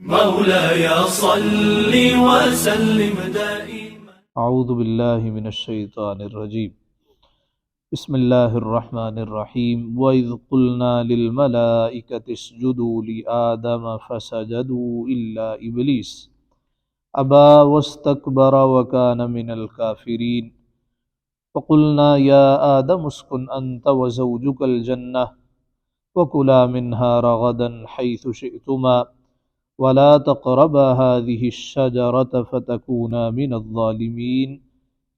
مولاي صل وسلم دائما. اعوذ باللہ من الشیطان الرجیم. بسم اللہ الرحمن الرحیم. وَإِذْ قُلْنَا لِلْمَلَائِكَةِ اسْجُدُوا لِآدَمَ فَسَجَدُوا إِلَّا إِبْلِيسَ أَبَى وَاسْتَكْبَرَ وَكَانَ مِنَ الْكَافِرِينَ. فَقُلْنَا يَا آدَمُ اسْكُنْ أَنْتَ وَزَوْجُكَ الْجَنَّةَ وَكُلَا مِنْهَا رَغَدًا حَيْثُ شِئْتُمَا وَلَا تَقْرَبَا هَذِهِ الشَّجَرَةَ فَتَكُونَا مِنَ الظَّالِمِينَ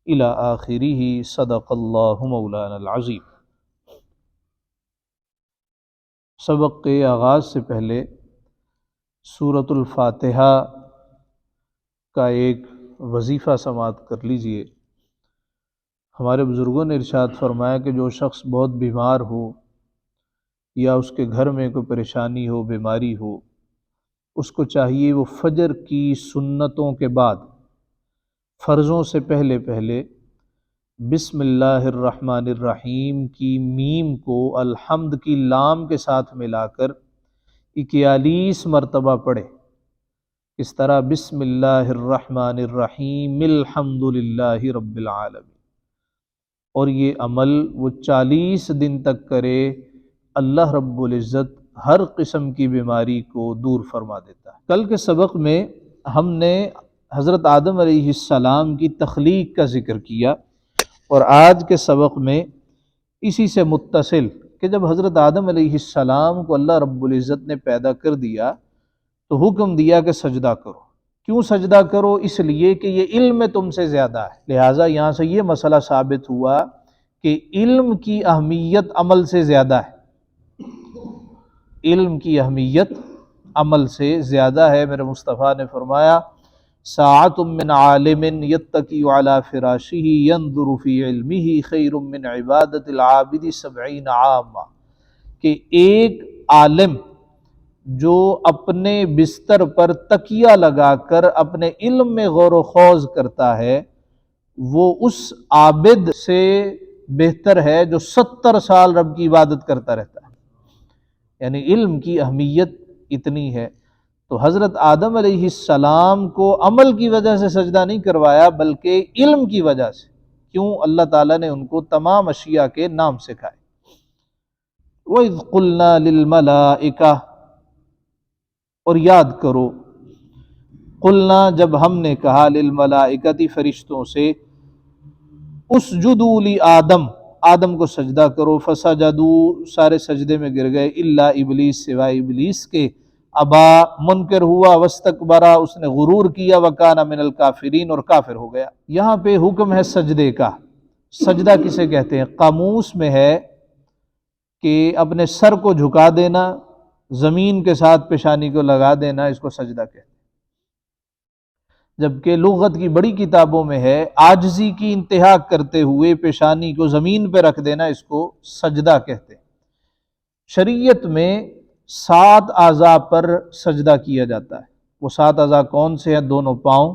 إِلَى آخِرِهِ. صدق اللہ مولانا العظیم. سبق کے آغاز سے پہلے سورۃ الفاتحہ کا ایک وظیفہ سماعت کر لیجئے. ہمارے بزرگوں نے ارشاد فرمایا کہ جو شخص بہت بیمار ہو یا اس کے گھر میں کوئی پریشانی ہو، بیماری ہو، اس کو چاہیے وہ فجر کی سنتوں کے بعد، فرضوں سے پہلے بسم اللہ الرحمن الرحیم کی میم کو الحمد کی لام کے ساتھ ملا کر 41 مرتبہ پڑھے. اس طرح بسم اللہ الرحمن الرحیم الحمد للہ رب العالمین. اور یہ عمل وہ 40 دن تک کرے، اللہ رب العزت ہر قسم کی بیماری کو دور فرما دیتا ہے. کل کے سبق میں ہم نے حضرت آدم علیہ السلام کی تخلیق کا ذکر کیا، اور آج کے سبق میں اسی سے متصل کہ جب حضرت آدم علیہ السلام کو اللہ رب العزت نے پیدا کر دیا تو حکم دیا کہ سجدہ کرو. کیوں سجدہ کرو؟ اس لیے کہ یہ علم میں تم سے زیادہ ہے. لہٰذا یہاں سے یہ مسئلہ ثابت ہوا کہ علم کی اہمیت عمل سے زیادہ ہے. علم کی اہمیت عمل سے زیادہ ہے. میرے مصطفیٰ نے فرمایا ساعۃ من عالم یتکی علی فراشہ ینظر فی علمہ خیر من عبادۃ العابد 70 عاما. کہ ایک عالم جو اپنے بستر پر تکیہ لگا کر اپنے علم میں غور و خوض کرتا ہے، وہ اس عابد سے بہتر ہے جو 70 سال رب کی عبادت کرتا رہتا ہے. یعنی علم کی اہمیت اتنی ہے. تو حضرت آدم علیہ السلام کو عمل کی وجہ سے سجدہ نہیں کروایا بلکہ علم کی وجہ سے. کیوں؟ اللہ تعالیٰ نے ان کو تمام اشیاء کے نام سکھائے. وَإِذْ قُلْنَا لِلْمَلَائِكَةِ، اور یاد کرو قلنا جب ہم نے کہا للملائکۃ فرشتوں سے اسجدوا لآدم، آدم کو سجدہ کرو. فسجدوا سارے سجدے میں گر گئے، الا ابلیس سوائے ابلیس کے. ابا منکر ہوا، واستکبرا اس نے غرور کیا، وکان من الکافرین اور کافر ہو گیا. یہاں پہ حکم ہے سجدے کا. سجدہ کسے کہتے ہیں؟ قاموس میں ہے کہ اپنے سر کو جھکا دینا، زمین کے ساتھ پیشانی کو لگا دینا، اس کو سجدہ کہتے ہیں. جبکہ لغت کی بڑی کتابوں میں ہے عاجزی کی انتہا کرتے ہوئے پیشانی کو زمین پہ رکھ دینا، اس کو سجدہ کہتے ہیں. شریعت میں 7 اعضاء پر سجدہ کیا جاتا ہے. وہ 7 اعضاء کون سے ہیں؟ دونوں پاؤں،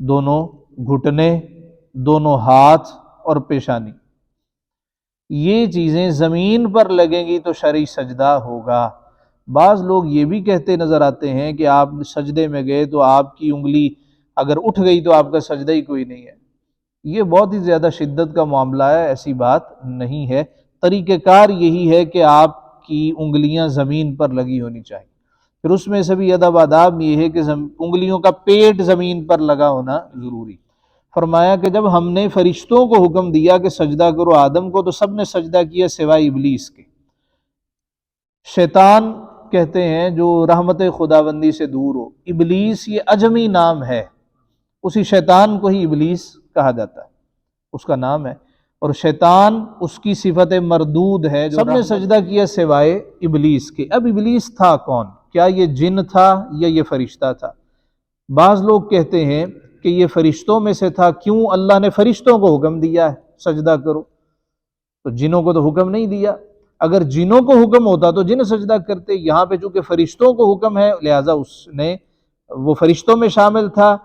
دونوں گھٹنے، دونوں ہاتھ اور پیشانی. یہ چیزیں زمین پر لگیں گی تو شرعی سجدہ ہوگا. بعض لوگ یہ بھی کہتے نظر آتے ہیں کہ آپ سجدے میں گئے تو آپ کی انگلی اگر اٹھ گئی تو آپ کا سجدہ ہی کوئی نہیں ہے. یہ بہت ہی زیادہ شدت کا معاملہ ہے، ایسی بات نہیں ہے. طریقہ کار یہی ہے کہ آپ کی انگلیاں زمین پر لگی ہونی چاہیے. پھر اس میں سے بھی ادب آداب یہ ہے کہ انگلیوں کا پیٹ زمین پر لگا ہونا ضروری. فرمایا کہ جب ہم نے فرشتوں کو حکم دیا کہ سجدہ کرو آدم کو تو سب نے سجدہ کیا سوائے ابلیس کے. شیطان کہتے ہیں جو رحمت خداوندی سے دور ہو. ابلیس یہ اجمی نام ہے، اسی شیطان کو ہی ابلیس کہا جاتا ہے، اس کا نام ہے. اور شیطان اس کی صفت مردود ہے. سب نے سجدہ کیا سوائے ابلیس کے. اب ابلیس تھا کون؟ کیا یہ جن تھا یا یہ فرشتہ تھا؟ بعض لوگ کہتے ہیں کہ یہ فرشتوں میں سے تھا. کیوں؟ اللہ نے فرشتوں کو حکم دیا ہے سجدہ کرو، تو جنوں کو تو حکم نہیں دیا. اگر جنوں کو حکم ہوتا تو جن سجدہ کرتے. یہاں پہ چونکہ فرشتوں کو حکم ہے لہٰذا اس نے، وہ فرشتوں میں شامل تھا،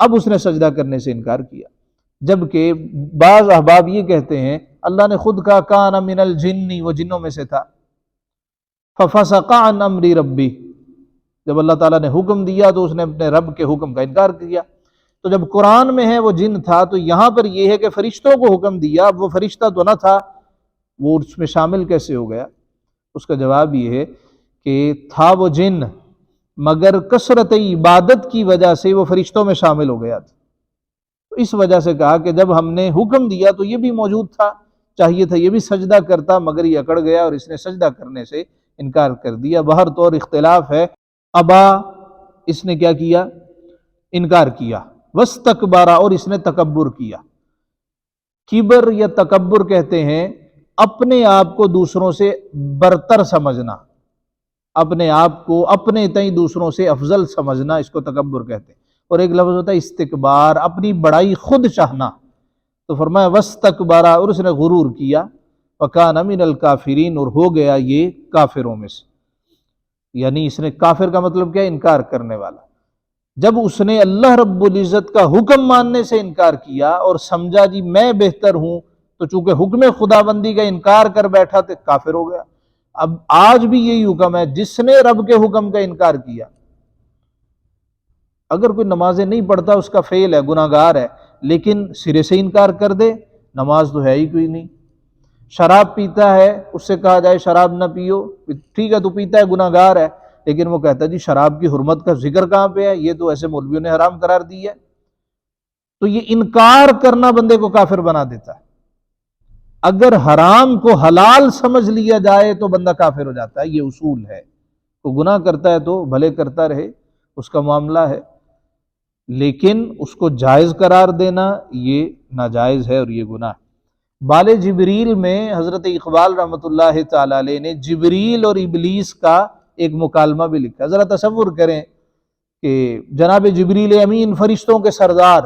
اب اس نے سجدہ کرنے سے انکار کیا. جبکہ بعض احباب یہ کہتے ہیں اللہ نے خود کہا کان من الجن، وہ جنوں میں سے تھا. ففسق عن امر ربی، جب اللہ تعالیٰ نے حکم دیا تو اس نے اپنے رب کے حکم کا انکار کیا۔ تو جب قرآن میں ہے وہ جن تھا، تو یہاں پر یہ ہے کہ فرشتوں کو حکم دیا، اب وہ فرشتہ تو نہ تھا، وہ اس میں شامل کیسے ہو گیا؟ اس کا جواب یہ ہے کہ تھا وہ جن، مگر کثرت عبادت کی وجہ سے وہ فرشتوں میں شامل ہو گیا تھا۔ تو اس وجہ سے کہا کہ جب ہم نے حکم دیا تو یہ بھی موجود تھا، چاہیے تھا یہ بھی سجدہ کرتا، مگر یہ اکڑ گیا اور اس نے سجدہ کرنے سے انکار کر دیا۔ بہر طور اختلاف ہے، ابا اس نے کیا کیا؟ انکار کیا، واستکبر اور اس نے تکبر کیا۔ کبر یا تکبر کہتے ہیں اپنے آپ کو دوسروں سے برتر سمجھنا، اپنے آپ کو اپنے تئیں دوسروں سے افضل سمجھنا، اس کو تکبر کہتے ہیں۔ اور ایک لفظ ہوتا ہے استکبار، اپنی بڑائی خود چاہنا۔ تو فرمایا واستکبر، اور اس نے غرور کیا، وکان من الکافرین، اور ہو گیا یہ کافروں میں سے۔ یعنی اس نے، کافر کا مطلب کیا؟ انکار کرنے والا۔ جب اس نے اللہ رب العزت کا حکم ماننے سے انکار کیا اور سمجھا جی میں بہتر ہوں، تو چونکہ حکم خداوندی کا انکار کر بیٹھا تو کافر ہو گیا۔ اب آج بھی یہی حکم ہے، جس نے رب کے حکم کا انکار کیا، اگر کوئی نمازیں نہیں پڑھتا اس کا فعل ہے، گناہ گار ہے، لیکن سرے سے انکار کر دے، نماز تو ہے ہی کوئی نہیں۔ شراب پیتا ہے، اس سے کہا جائے شراب نہ پیو، ٹھیک ہے تو پیتا ہے، گناہ گار ہے، لیکن وہ کہتا ہے جی شراب کی حرمت کا ذکر کہاں پہ ہے، یہ تو ایسے مولویوں نے حرام قرار دی ہے۔ تو یہ انکار کرنا بندے کو کافر بنا دیتا ہے۔ اگر حرام کو حلال سمجھ لیا جائے تو بندہ کافر ہو جاتا ہے، یہ اصول ہے۔ تو گناہ کرتا ہے تو بھلے کرتا رہے، اس کا معاملہ ہے، لیکن اس کو جائز قرار دینا یہ ناجائز ہے اور یہ گناہ ہے۔ بال جبریل میں حضرت اقبال رحمۃ اللہ تعالی علیہ نے جبریل اور ابلیس کا ایک مکالمہ بھی لکھا۔ ذرا تصور کریں کہ جناب جبریل امین فرشتوں کے سردار،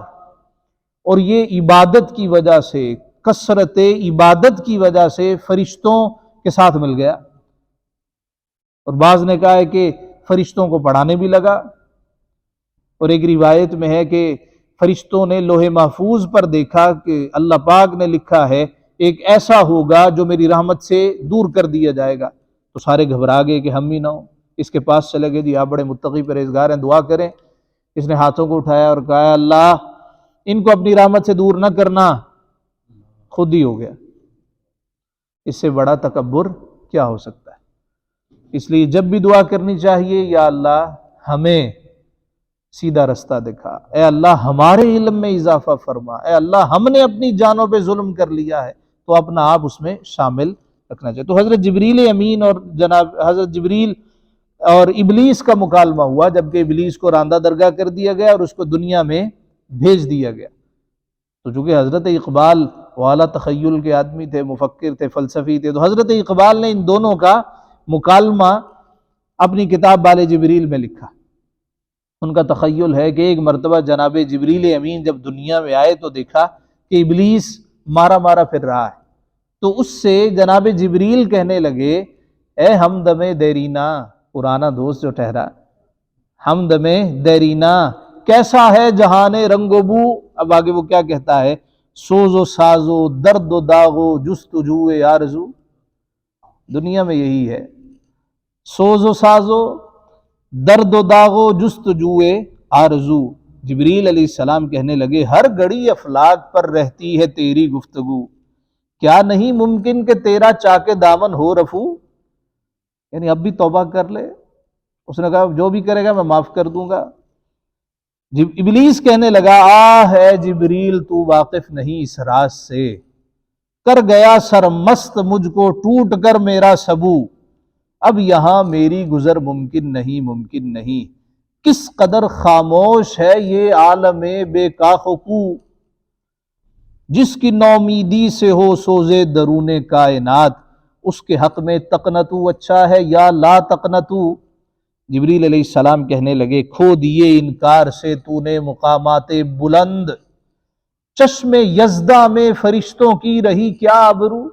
اور یہ عبادت کی وجہ سے، کثرت عبادت کی وجہ سے فرشتوں کے ساتھ مل گیا، اور بعض نے کہا ہے کہ فرشتوں کو پڑھانے بھی لگا، اور ایک روایت میں ہے کہ فرشتوں نے لوح محفوظ پر دیکھا کہ اللہ پاک نے لکھا ہے ایک ایسا ہوگا جو میری رحمت سے دور کر دیا جائے گا۔ تو سارے گھبرا گئے کہ ہم ہی نہ ہوں، اس کے پاس چلے گئے، جی آپ بڑے متقی پرہیزگار ہیں، دعا کریں۔ اس نے ہاتھوں کو اٹھایا اور کہا اللہ ان کو اپنی رحمت سے دور نہ کرنا، خود ہی ہو گیا۔ اس سے بڑا تکبر کیا ہو سکتا ہے؟ اس لیے جب بھی دعا کرنی چاہیے، یا اللہ ہمیں سیدھا رستہ دکھا، اے اللہ ہمارے علم میں اضافہ فرما، اے اللہ ہم نے اپنی جانوں پہ ظلم کر لیا ہے، تو اپنا آپ اس میں شامل رکھنا چاہیے۔ تو حضرت جبریل امین اور جناب حضرت جبریل اور ابلیس کا مکالمہ ہوا، جبکہ ابلیس کو راندہ درگاہ کر دیا گیا اور اس کو دنیا میں بھیج دیا گیا۔ تو چونکہ حضرت اقبال والا تخیل کے آدمی تھے، مفکر تھے، فلسفی تھے، تو حضرت اقبال نے ان دونوں کا مکالمہ اپنی کتاب بال جبریل میں لکھا۔ ان کا تخیل ہے کہ ایک مرتبہ جناب جبریل امین جب دنیا میں آئے تو دیکھا کہ ابلیس مارا مارا پھر رہا ہے، تو اس سے جناب جبریل کہنے لگے اے ہمدم دیرینا، پرانا دوست جو ٹھہرا، ہمدم دیرینا کیسا ہے جہان رنگ و بو۔ اب آگے وہ کیا کہتا ہے، سوز و ساز و درد و داغ و جستجو آرزو۔ دنیا میں یہی ہے، سوز و ساز و درد و داغ و جستجو آرزو۔ جبریل علیہ السلام کہنے لگے ہر گھڑی افلاک پر رہتی ہے تیری گفتگو، کیا نہیں ممکن کہ تیرا چاک دامن ہو رفو؟ یعنی اب بھی توبہ کر لے۔ اس نے کہا جو بھی کرے گا میں معاف کر دوں گا۔ ابلیس کہنے لگا ہے جبریل تو واقف نہیں اس راز سے، کر گیا سرمست مجھ کو ٹوٹ کر میرا سبو، اب یہاں میری گزر ممکن نہیں، ممکن نہیں۔ کس قدر خاموش ہے یہ عالم بے کاخ و کو، جس کی نومیدی سے ہو سوزے درون کائنات، اس کے حق میں تقنتو اچھا ہے یا لا تقنتو۔ جبریل علیہ السلام کہنے لگے کھو دیے انکار سے تو نے مقامات بلند، چشم یزدہ میں فرشتوں کی رہی کیا آبرو۔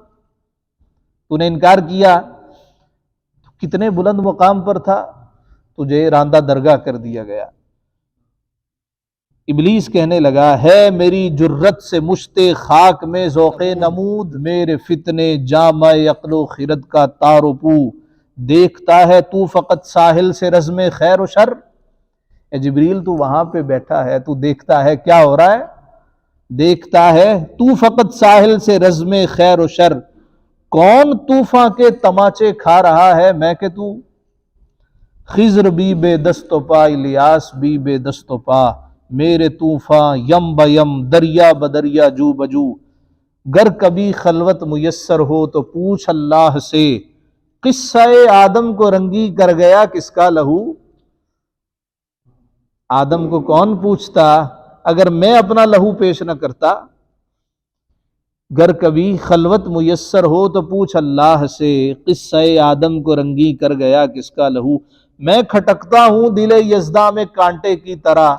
تو نے انکار کیا، کتنے بلند مقام پر تھا، تجھے راندہ درگاہ کر دیا گیا۔ ابلیس کہنے لگا ہے میری جرت سے مشت خاک میں ذوق نمود، میرے فتنے جامع عقل و خرد کا تار و پو، دیکھتا ہے تو فقط ساحل سے رزم خیر و شر. اے جبریل تو وہاں پہ بیٹھا ہے، تو دیکھتا ہے کیا ہو رہا ہے؟ دیکھتا ہے تو فقط ساحل سے رزم خیر و شر. کون طوفان کے تماچے کھا رہا ہے میں کہ تو؟ خضر بھی بے دست و پا، الیاس بھی بے دست و پا، میرے طوفان یم بیم دریا بدریا جو بجو. گر کبھی خلوت میسر ہو تو پوچھ اللہ سے، قصہ آدم کو رنگی کر گیا کس کا لہو. آدم کو کون پوچھتا اگر میں اپنا لہو پیش نہ کرتا؟ گر کبھی خلوت میسر ہو تو پوچھ اللہ سے، قصہ آدم کو رنگی کر گیا کس کا لہو. میں کھٹکتا ہوں دل یزداں میں کانٹے کی طرح،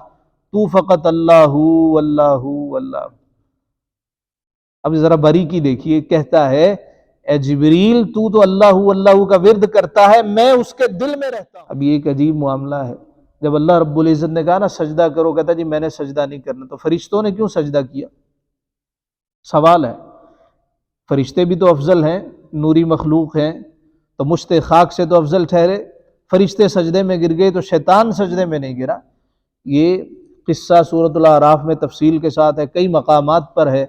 تو فقط اللہ اللہ اللہ. اب ذرا باریکی دیکھیے، کہتا ہے اے جبریل تو اللہ اللہ کا ورد کرتا ہے، میں اس کے دل میں رہتا ہوں. اب یہ ایک عجیب معاملہ ہے. جب اللہ رب العزت نے کہا نا سجدہ کرو، کہتا جی میں نے سجدہ نہیں کرنا، تو فرشتوں نے کیوں سجدہ کیا؟ سوال ہے. فرشتے بھی تو افضل ہیں، نوری مخلوق ہیں، تو مشت خاک سے تو افضل ٹھہرے. فرشتے سجدے میں گر گئے تو شیطان سجدے میں نہیں گرا. یہ قصہ سورۃ الاعراف میں تفصیل کے ساتھ ہے، کئی مقامات پر ہے،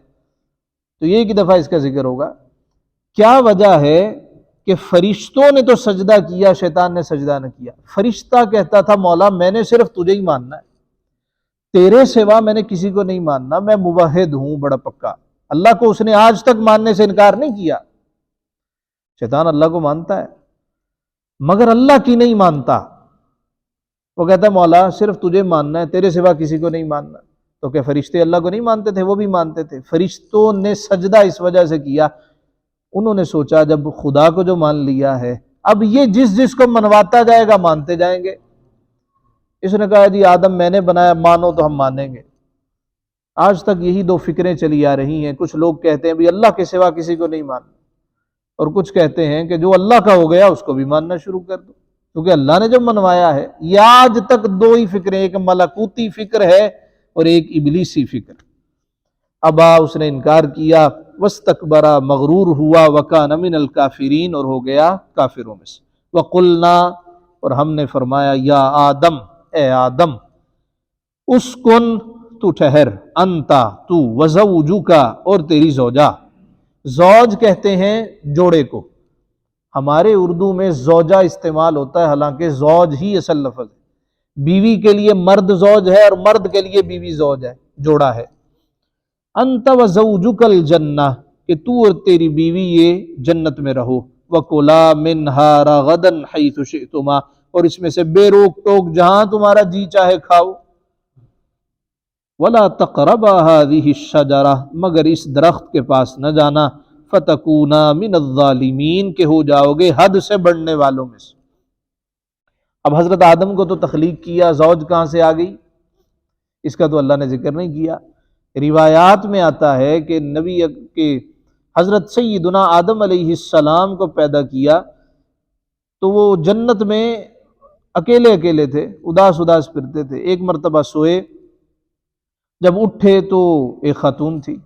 تو یہ ایک دفعہ اس کا ذکر ہوگا. کیا وجہ ہے کہ فرشتوں نے تو سجدہ کیا، شیطان نے سجدہ نہ کیا؟ فرشتہ کہتا تھا مولا میں نے صرف تجھے ہی ماننا ہے، تیرے سوا میں نے کسی کو نہیں ماننا، میں موحد ہوں بڑا پکا. اللہ کو اس نے آج تک ماننے سے انکار نہیں کیا. شیطان اللہ کو مانتا ہے مگر اللہ کی نہیں مانتا. وہ کہتا ہے مولا صرف تجھے ماننا ہے، تیرے سوا کسی کو نہیں ماننا. تو کیا فرشتے اللہ کو نہیں مانتے تھے؟ وہ بھی مانتے تھے. فرشتوں نے سجدہ اس وجہ سے کیا، انہوں نے سوچا جب خدا کو جو مان لیا ہے، اب یہ جس جس کو منواتا جائے گا مانتے جائیں گے. اس نے کہا جی آدم میں نے بنایا، مانو تو ہم مانیں گے. آج تک یہی دو فکریں چلی آ رہی ہیں. کچھ لوگ کہتے ہیں بھی اللہ کے سوا کسی کو نہیں ماننا، اور کچھ کہتے ہیں کہ جو اللہ کا ہو گیا اس کو بھی ماننا شروع کر دو کیونکہ اللہ نے جو منوایا ہے. یہ آج تک دو ہی فکریں، ایک ملکوتی فکر ہے اور ایک ابلیسی فکر. ابا اس نے انکار کیا، واستکبر مغرور ہوا، وکان من الکافرین اور ہو گیا کافروں میں سے. وقلنا اور ہم نے فرمایا، یا آدم اے آدم، اسکن تو ٹھہر، انتا تو، وزوجوکا اور تیری زوجہ. زوج کہتے ہیں جوڑے کو، ہمارے اردو میں زوجہ استعمال ہوتا ہے، حالانکہ زوج ہی اصل لفظ ہے. بیوی کے لیے مرد زوج ہے اور مرد کے لیے بیوی زوج ہے، جوڑا ہے. انت وزوجک الجنہ کہ تو اور تیری بیوی یہ جنت میں رہو. وکلا منہا رغدا حیث شئتما اور اس میں سے بے روک ٹوک جہاں تمہارا جی چاہے کھاؤ. ولا تقربا هذه الشجرہ مگر اس درخت کے پاس نہ جانا. فتکونا من الظالمین کہ ہو جاؤ گے حد سے بڑھنے والوں میں سے. اب حضرت آدم کو تو تخلیق کیا، زوج کہاں سے آ گئی اس کا تو اللہ نے ذکر نہیں کیا. روایات میں آتا ہے کہ نبی کے حضرت سیدنا آدم علیہ السلام کو پیدا کیا تو وہ جنت میں اکیلے اکیلے تھے، اداس اداس پھرتے تھے. ایک مرتبہ سوئے، جب اٹھے تو ایک خاتون تھی.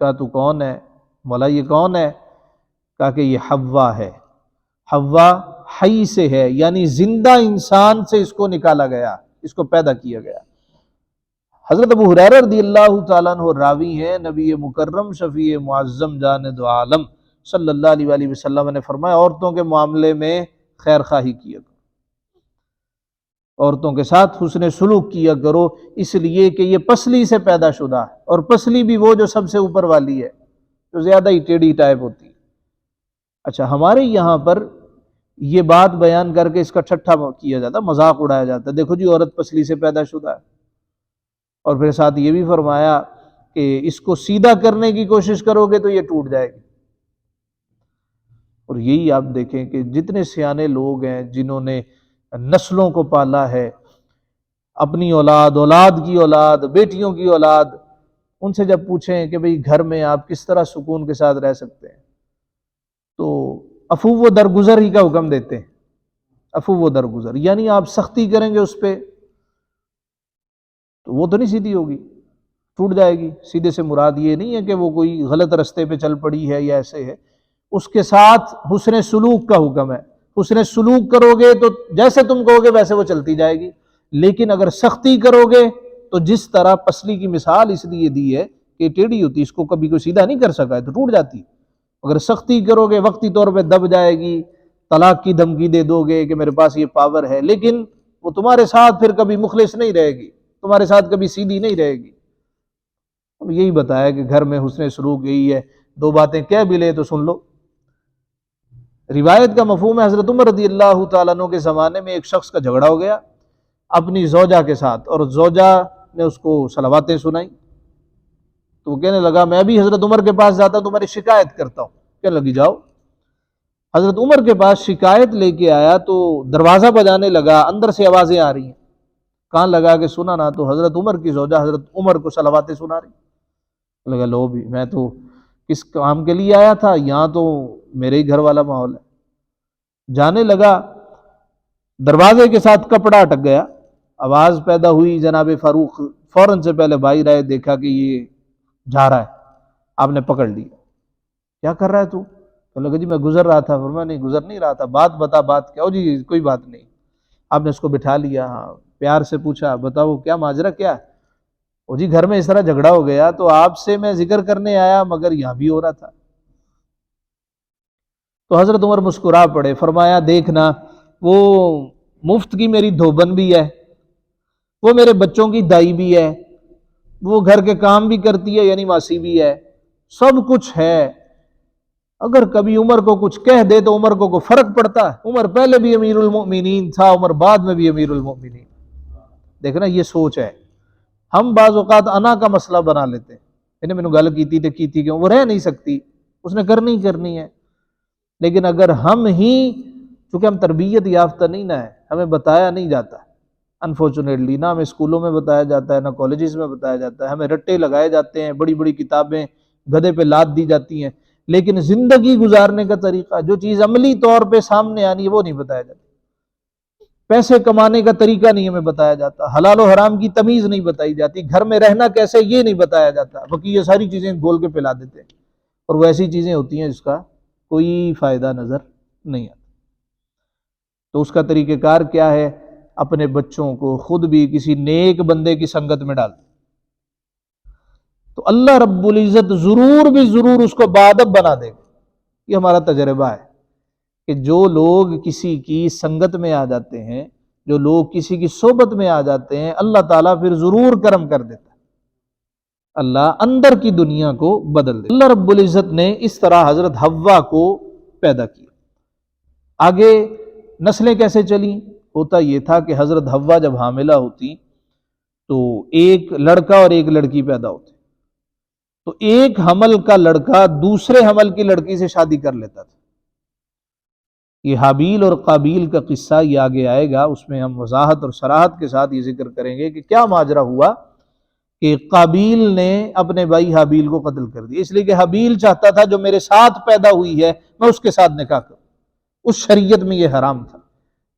کہا تو کون ہے؟ مولا یہ کون ہے؟ کہا کہ یہ حوا ہے. حوا حی سے ہے، یعنی زندہ انسان سے اس کو نکالا گیا، اس کو پیدا کیا گیا. حضرت ابو ہریرہ رضی اللہ تعالیٰ عنہ راوی ہیں، نبی مکرم شفیع معظم جان دو عالم صلی اللہ علیہ وآلہ وسلم نے فرمایا عورتوں کے معاملے میں خیر خواہی کیا کرو، عورتوں کے ساتھ حسن سلوک کیا کرو، اس لیے کہ یہ پسلی سے پیدا شدہ ہے، اور پسلی بھی وہ جو سب سے اوپر والی ہے، جو زیادہ ہی ٹیڑھی ٹائپ ہوتی ہے. اچھا ہمارے یہاں پر یہ بات بیان کر کے اس کا ٹھٹھا کیا جاتا، مذاق اڑایا جاتا، دیکھو جی عورت پسلی سے پیدا شدہ ہے. اور پھر ساتھ یہ بھی فرمایا کہ اس کو سیدھا کرنے کی کوشش کرو گے تو یہ ٹوٹ جائے گی. اور یہی آپ دیکھیں کہ جتنے سیانے لوگ ہیں جنہوں نے نسلوں کو پالا ہے، اپنی اولاد، اولاد کی اولاد، بیٹیوں کی اولاد، ان سے جب پوچھیں کہ بھئی گھر میں آپ کس طرح سکون کے ساتھ رہ سکتے ہیں تو عفو و درگزر ہی کا حکم دیتے ہیں. عفو و درگزر یعنی آپ سختی کریں گے اس پہ تو وہ تو نہیں سیدھی ہوگی، ٹوٹ جائے گی. سیدھے سے مراد یہ نہیں ہے کہ وہ کوئی غلط رستے پہ چل پڑی ہے یا ایسے ہے، اس کے ساتھ حسن سلوک کا حکم ہے. حسن سلوک کرو گے تو جیسے تم کہو گے ویسے وہ چلتی جائے گی، لیکن اگر سختی کرو گے تو جس طرح پسلی کی مثال اس لیے دی ہے کہ ٹیڑھی ہوتی، اس کو کبھی کوئی سیدھا نہیں کر سکا ہے تو ٹوٹ جاتی، اگر سختی کرو گے وقتی طور پہ دب جائے گی، طلاق کی دھمکی دے دو گے کہ میرے پاس یہ پاور ہے، لیکن وہ تمہارے ساتھ پھر کبھی مخلص نہیں رہے گی، تمہارے ساتھ کبھی سیدھی نہیں رہے گی۔ اب یہی بتایا کہ گھر میں حسن سلوک یہی ہے، دو باتیں کہہ بھی لے تو سن لو۔ روایت کا مفہوم ہے حضرت عمر رضی اللہ تعالیٰ عنہ کے زمانے میں ایک شخص کا جھگڑا ہو گیا اپنی زوجہ کے ساتھ، اور زوجہ نے اس کو صلواتیں سنائیں، تو وہ کہنے لگا میں بھی حضرت عمر کے پاس جاتا ہوں تمہاری شکایت کرتا ہوں، کہنے لگی جاؤ۔ حضرت عمر کے پاس شکایت لے کے آیا تو دروازہ بجانے لگا، اندر سے آوازیں آ رہی ہیں، کان لگا کے سنا نا تو حضرت عمر کی زوجہ حضرت عمر کو صلواتیں سنا رہی۔ لگا لو بھی میں تو کس کام کے لیے آیا تھا، یہاں تو میرے ہی گھر والا ماحول ہے۔ جانے لگا، دروازے کے ساتھ کپڑا اٹک گیا، آواز پیدا ہوئی، جناب فاروق فوراً سے پہلے باہر آئے، دیکھا کہ یہ جا رہا ہے، آپ نے پکڑ لیا، کیا کر رہا ہے تو؟ کہنے لگا جی میں گزر رہا تھا۔ فرمایا نہیں گزر نہیں رہا تھا، بات بتا، بات کیا؟ جی کوئی بات نہیں۔ آپ نے اس کو بٹھا لیا، ہاں پیار سے پوچھا بتاؤ کیا ماجرا کیا ہے؟ جی گھر میں اس طرح جھگڑا ہو گیا تو آپ سے میں ذکر کرنے آیا مگر یہاں بھی ہو رہا تھا۔ تو حضرت عمر مسکرا پڑے، فرمایا دیکھنا وہ مفت کی میری دھوبن بھی ہے، وہ میرے بچوں کی دائی بھی ہے، وہ گھر کے کام بھی کرتی ہے یعنی ماسی بھی ہے، سب کچھ ہے، اگر کبھی عمر کو کچھ کہہ دے تو عمر کو کوئی فرق پڑتا ہے؟ عمر پہلے بھی امیر المؤمنین تھا، عمر بعد میں بھی امیر المؤمنین۔ دیکھنا یہ سوچ ہے، ہم بعض اوقات انا کا مسئلہ بنا لیتے ہیں، انہیں میں نے گل کی تھی کیوں، وہ رہ نہیں سکتی، اس نے کرنی ہے، لیکن اگر ہم ہی، چونکہ ہم تربیت یافتہ نہیں نہ ہے، ہمیں بتایا نہیں جاتا انفارچونیٹلی، نہ ہمیں اسکولوں میں بتایا جاتا ہے، نہ کالجز میں بتایا جاتا ہے، ہمیں رٹے لگائے جاتے ہیں، بڑی بڑی کتابیں گدھے پہ لاد دی جاتی ہیں، لیکن زندگی گزارنے کا طریقہ، جو چیز عملی طور پہ سامنے آنی ہے وہ نہیں بتایا جاتا، پیسے کمانے کا طریقہ نہیں ہمیں بتایا جاتا، حلال و حرام کی تمیز نہیں بتائی جاتی، گھر میں رہنا کیسے یہ نہیں بتایا جاتا، باقی یہ ساری چیزیں گول کے پلا دیتے ہیں، اور وہ ایسی چیزیں ہوتی ہیں جس کا کوئی فائدہ نظر نہیں آتا۔ تو اس کا طریقہ کار کیا ہے؟ اپنے بچوں کو خود بھی کسی نیک بندے کی سنگت میں ڈال، تو اللہ رب العزت ضرور بھی ضرور اس کو باادب بنا دے گا۔ یہ ہمارا تجربہ ہے کہ جو لوگ کسی کی سنگت میں آ جاتے ہیں، جو لوگ کسی کی صحبت میں آ جاتے ہیں، اللہ تعالیٰ پھر ضرور کرم کر دیتا ہے، اللہ اندر کی دنیا کو بدل دے۔ اللہ رب العزت نے اس طرح حضرت حوا کو پیدا کیا۔ آگے نسلیں کیسے چلیں؟ ہوتا یہ تھا کہ حضرت حوا جب حاملہ ہوتی تو ایک لڑکا اور ایک لڑکی پیدا ہوتے، تو ایک حمل کا لڑکا دوسرے حمل کی لڑکی سے شادی کر لیتا تھا۔ یہ حابیل اور قابیل کا قصہ یہ آگے آئے گا، اس میں ہم وضاحت اور صراحت کے ساتھ یہ ذکر کریں گے کہ کیا ماجرا ہوا کہ قابیل نے اپنے بھائی حابیل کو قتل کر دیا، اس لیے کہ حابیل چاہتا تھا جو میرے ساتھ پیدا ہوئی ہے میں اس کے ساتھ نکاح کروں، اس شریعت میں یہ حرام تھا،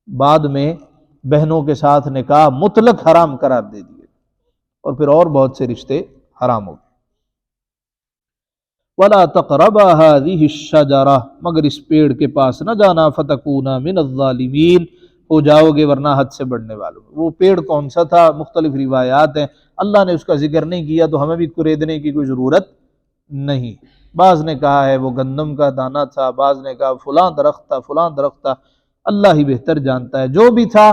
بعد میں بہنوں کے ساتھ نکاح مطلق حرام قرار دے دیے، اور پھر اور بہت سے رشتے حرام ہو گئے۔ وَلَا تَقْرَبَا هَذِهِ الشَّجَرَةَ، مگر اس پیڑ کے پاس نہ جانا، فَتَكُونَا مِنَ الظَّالِمِينَ، ہو جاؤ گے ورنہ حد سے بڑھنے والوں۔ وہ پیڑ کون سا تھا؟ مختلف روایات ہیں، اللہ نے اس کا ذکر نہیں کیا تو ہمیں بھی قریدنے کی کوئی ضرورت نہیں۔ بعض نے کہا ہے وہ گندم کا دانہ تھا، بعض نے کہا فلاں درخت تھا، فلاں درخت تھا، اللہ ہی بہتر جانتا ہے۔ جو بھی تھا،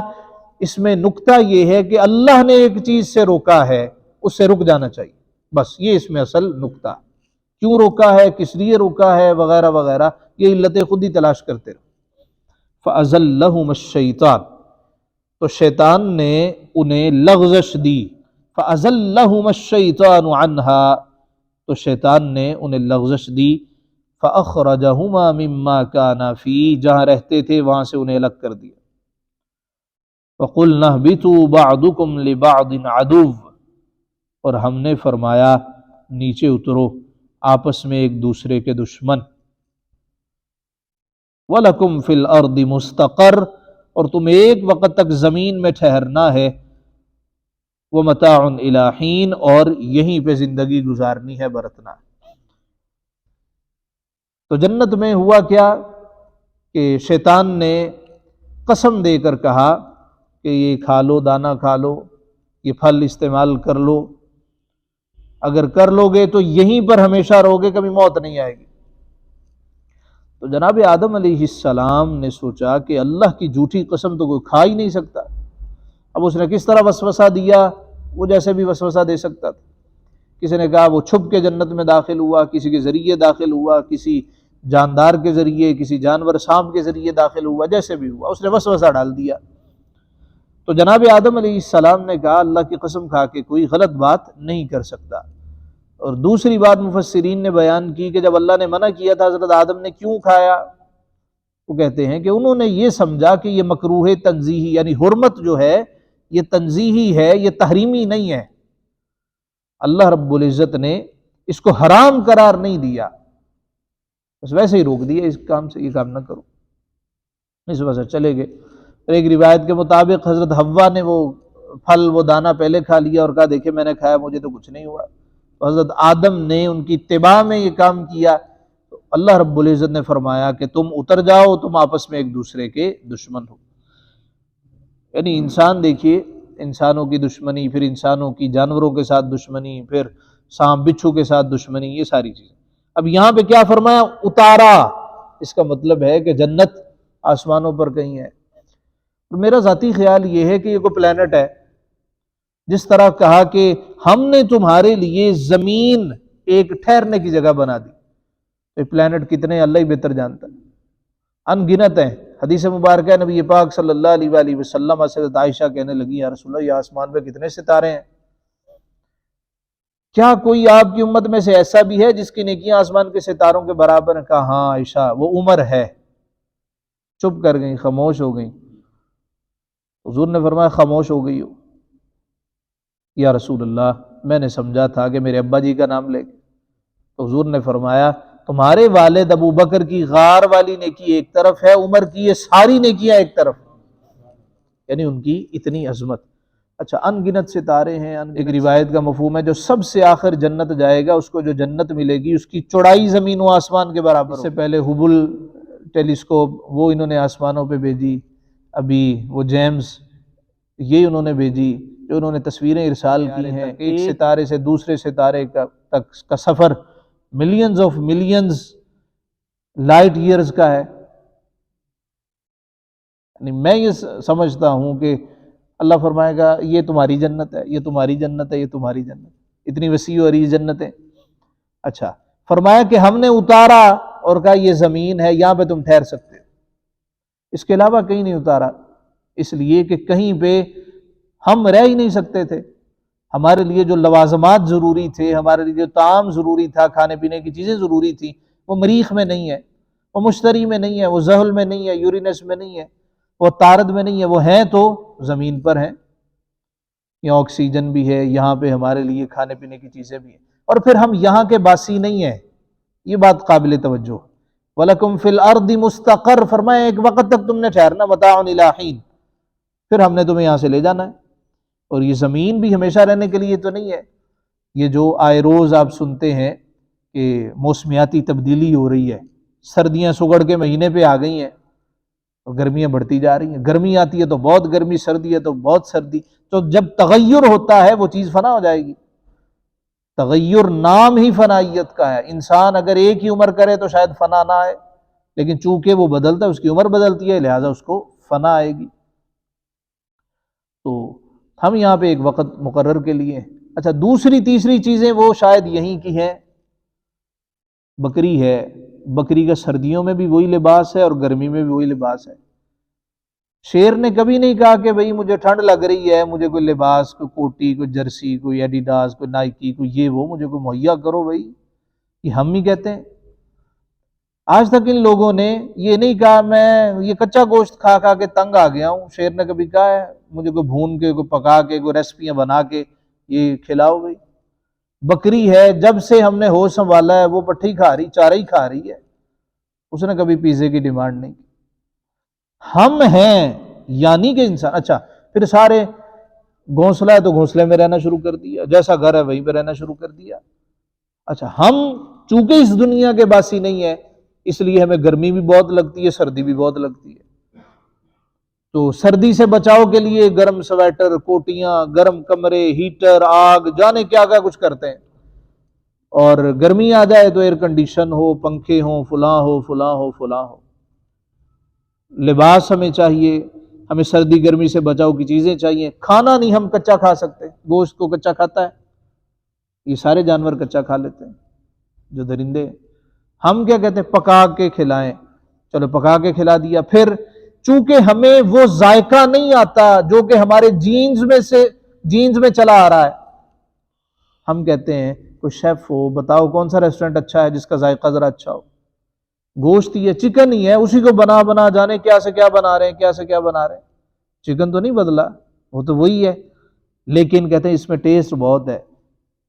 اس میں نکتہ یہ ہے کہ اللہ نے ایک چیز سے روکا ہے، اس سے رک جانا چاہیے، بس یہ اس میں اصل نکتہ، کیوں روکا ہے، کس لیے روکا ہے، وغیرہ وغیرہ، یہ علتیں خود ہی تلاش کرتے رہو۔ فَأَزَلَّهُمَ الشَّيْطَانُ، تو شیطان نے انہیں لغزش دی، فَأَزَلَّهُمَ الشَّيْطَانُ عَنْهَا، تو شیطان نے انہیں لغزش دی، فَأَخْرَجَهُمَا مِمَّا كَانَا فِيهِ، جہاں رہتے تھے وہاں سے انہیں الگ کر دیا۔ وَقُلْنَا اهْبِطُوا بَعْضُكُمْ لِبَعْضٍ عَدُوٌّ، اور ہم نے فرمایا نیچے اترو، آپس میں ایک دوسرے کے دشمن۔ وَلَكُمْ فِي الْأَرْضِ مُسْتَقَرٌّ، اور تم ایک وقت تک زمین میں ٹھہرنا ہے، وَمَتَاعٌ إِلَىٰ حِينٍ، اور یہیں پہ زندگی گزارنی ہے، برتنا ہے۔ تو جنت میں ہوا کیا کہ شیطان نے قسم دے کر کہا کہ یہ کھا لو، دانہ کھا لو، یہ پھل استعمال کر لو، اگر کر لو گے تو یہیں پر ہمیشہ رہو گے، کبھی موت نہیں آئے گی۔ تو جناب آدم علیہ السلام نے سوچا کہ اللہ کی جھوٹی قسم تو کوئی کھا ہی نہیں سکتا۔ اب اس نے کس طرح وسوسہ دیا؟ وہ جیسے بھی وسوسہ دے سکتا تھا۔ کسی نے کہا وہ چھپ کے جنت میں داخل ہوا، کسی کے ذریعے داخل ہوا، کسی جاندار کے ذریعے، کسی جانور سانپ کے ذریعے داخل ہوا، جیسے بھی ہوا اس نے وسوسہ ڈال دیا۔ تو جناب آدم علیہ السلام نے کہا اللہ کی قسم کھا کے کوئی غلط بات نہیں کر سکتا۔ اور دوسری بات مفسرین نے بیان کی کہ جب اللہ نے منع کیا تھا حضرت آدم نے کیوں کھایا؟ وہ کہتے ہیں کہ انہوں نے یہ سمجھا کہ یہ مکروہ تنزیہی، یعنی حرمت جو ہے یہ تنزیہی ہے، یہ تحریمی نہیں ہے، اللہ رب العزت نے اس کو حرام قرار نہیں دیا، بس ویسے ہی روک دیا اس کام سے، یہ کام نہ کرو، اس وجہ سے چلے گئے۔ ایک روایت کے مطابق حضرت حوا نے وہ پھل، وہ دانہ پہلے کھا لیا اور کہا دیکھیں میں نے کھایا، مجھے تو کچھ نہیں ہوا۔ تو حضرت آدم نے ان کی اتباع میں یہ کام کیا، تو اللہ رب العزت نے فرمایا کہ تم اتر جاؤ، تم آپس میں ایک دوسرے کے دشمن ہو۔ یعنی انسان دیکھیے، انسانوں کی دشمنی، پھر انسانوں کی جانوروں کے ساتھ دشمنی، پھر سانپ بچھو کے ساتھ دشمنی، یہ ساری چیزیں۔ اب یہاں پہ کیا فرمایا؟ اتارا، اس کا مطلب ہے کہ جنت آسمانوں پر کہیں ہے۔ میرا ذاتی خیال یہ ہے کہ یہ کوئی پلانٹ ہے، جس طرح کہا کہ ہم نے تمہارے لیے زمین ایک ٹھہرنے کی جگہ بنا دی، تو پلانٹ کتنے اللہ ہی بہتر جانتا ہے، ان گنت ہیں۔ حدیث مبارکہ نبی پاک صلی اللہ علیہ وآلہ وسلم حضرت عائشہ کہنے لگی یا رسول اللہ یہ آسمان پہ کتنے ستارے ہیں؟ کیا کوئی آپ کی امت میں سے ایسا بھی ہے جس کی نیکیاں آسمان کے ستاروں کے برابر ہیں؟ کہا ہاں عائشہ، وہ عمر ہے۔ چپ کر گئیں، خاموش ہو گئیں۔ حضور نے فرمایا خاموش ہو گئی ہو؟ یا رسول اللہ میں نے سمجھا تھا کہ میرے ابا جی کا نام لے کے۔ تو حضور نے فرمایا تمہارے والد ابو بکر کی غار والی نیکی ایک طرف ہے، عمر کی یہ ساری نیکیاں ایک طرف، یعنی ان کی اتنی عظمت۔ اچھا، ان گنت ستارے ہیں۔ ایک روایت کا مفہوم ہے جو سب سے آخر جنت جائے گا اس کو جو جنت ملے گی اس کی چوڑائی زمین و آسمان کے برابر۔ اس سے پہلے ہبل ٹیلیسکوپ وہ انہوں نے آسمانوں پہ بھیجی، ابھی وہ جیمز یہ انہوں نے بھیجی، جو انہوں نے تصویریں ارسال کی ہیں۔ ایک ستارے سے دوسرے ستارے تک کا سفر millions of millions light years کا ہے۔ یعنی میں یہ سمجھتا ہوں کہ اللہ فرمائے گا یہ تمہاری جنت ہے، یہ تمہاری جنت ہے، یہ تمہاری جنت، اتنی وسیع و عریض جنتیں۔ اچھا، فرمایا کہ ہم نے اتارا اور کہا یہ زمین ہے، یہاں پہ تم ٹھہر سکتے، اس کے علاوہ کہیں نہیں اتارا، اس لیے کہ کہیں پہ ہم رہ ہی نہیں سکتے تھے۔ ہمارے لیے جو لوازمات ضروری تھے، ہمارے لیے جو طعام ضروری تھا، کھانے پینے کی چیزیں ضروری تھیں، وہ مریخ میں نہیں ہے، وہ مشتری میں نہیں ہے، وہ زحل میں نہیں ہے، یورینس میں نہیں ہے، وہ طارد میں نہیں ہے، وہ ہیں تو زمین پر ہیں۔ یہاں آکسیجن بھی ہے، یہاں پہ ہمارے لیے کھانے پینے کی چیزیں بھی ہیں، اور پھر ہم یہاں کے باسی نہیں ہیں، یہ بات قابل توجہ۔ وَلَكُمْ فِي الْأَرْضِ مُسْتَقَرٌ، فرمایا ایک وقت تک تم نے ٹھہرنا، مَتَاعٌ إِلَىٰ حِينٍ، پھر ہم نے تمہیں یہاں سے لے جانا ہے۔ اور یہ زمین بھی ہمیشہ رہنے کے لیے تو نہیں ہے۔ یہ جو آئے روز آپ سنتے ہیں کہ موسمیاتی تبدیلی ہو رہی ہے، سردیاں سگڑ کے مہینے پہ آ گئی ہیں اور گرمیاں بڑھتی جا رہی ہیں، گرمی آتی ہے تو بہت گرمی، سردی ہے تو بہت سردی، تو جب تغیر ہوتا ہے وہ چیز فنا ہو جائے گی۔ تغیر نام ہی فنائیت کا ہے، انسان اگر ایک ہی عمر کرے تو شاید فنا نہ آئے، لیکن چونکہ وہ بدلتا ہے، اس کی عمر بدلتی ہے، لہٰذا اس کو فنا آئے گی۔ تو ہم یہاں پہ ایک وقت مقرر کے لیے۔ اچھا، دوسری تیسری چیزیں وہ شاید یہیں کی ہیں۔ بکری ہے، بکری کا سردیوں میں بھی وہی لباس ہے اور گرمی میں بھی وہی لباس ہے۔ شیر نے کبھی نہیں کہا کہ بھئی مجھے ٹھنڈ لگ رہی ہے، مجھے کوئی لباس، کوئی کوٹی، کوئی جرسی، کوئی ایڈیڈاس، کوئی نائکی، کوئی یہ وہ مجھے کوئی مہیا کرو بھئی۔ یہ ہم ہی کہتے ہیں۔ آج تک ان لوگوں نے یہ نہیں کہا میں یہ کچا گوشت کھا کھا کے تنگ آ گیا ہوں، شیر نے کبھی کہا ہے مجھے کوئی بھون کے، کوئی پکا کے، کوئی ریسپیاں بنا کے یہ کھلاؤ بھئی۔ بکری ہے، جب سے ہم نے ہوش سنبھالا ہے وہ پٹھی کھا رہی، چارہ ہی کھا رہی ہے، اس نے کبھی پیزے کی ڈیمانڈ نہیں کی۔ ہم ہیں یعنی کہ انسان۔ اچھا، پھر سارے گھونسلہ ہے تو گھونسلے میں رہنا شروع کر دیا، جیسا گھر ہے وہیں پہ رہنا شروع کر دیا۔ اچھا، ہم چونکہ اس دنیا کے باسی نہیں ہیں، اس لیے ہمیں گرمی بھی بہت لگتی ہے، سردی بھی بہت لگتی ہے۔ تو سردی سے بچاؤ کے لیے گرم سویٹر، کوٹیاں، گرم کمرے، ہیٹر، آگ، جانے کیا کیا کچھ کرتے ہیں، اور گرمی آ جائے تو ایئر کنڈیشن ہو، پنکھے ہوں، فلاں ہو فلاں ہو فلاں ہو۔ لباس ہمیں چاہیے، ہمیں سردی گرمی سے بچاؤ کی چیزیں چاہیے۔ کھانا نہیں ہم کچا کھا سکتے، گوشت کو کچا کھاتا ہے، یہ سارے جانور کچا کھا لیتے ہیں جو درندے ہیں۔ ہم کیا کہتے ہیں، پکا کے کھلائیں، چلو پکا کے کھلا دیا۔ پھر چونکہ ہمیں وہ ذائقہ نہیں آتا جو کہ ہمارے جینز میں چلا آ رہا ہے، ہم کہتے ہیں کوئی شیف ہو، بتاؤ کون سا ریسٹورنٹ اچھا ہے جس کا ذائقہ ذرا اچھا ہو۔ گوشت ہی ہے، چکن ہی ہے، اسی کو بنا جانے کیا سے کیا بنا رہے ہیں، کیا سے کیا بنا رہے ہیں، چکن تو نہیں بدلا، وہ تو وہی ہے، لیکن کہتے ہیں اس میں ٹیسٹ بہت ہے۔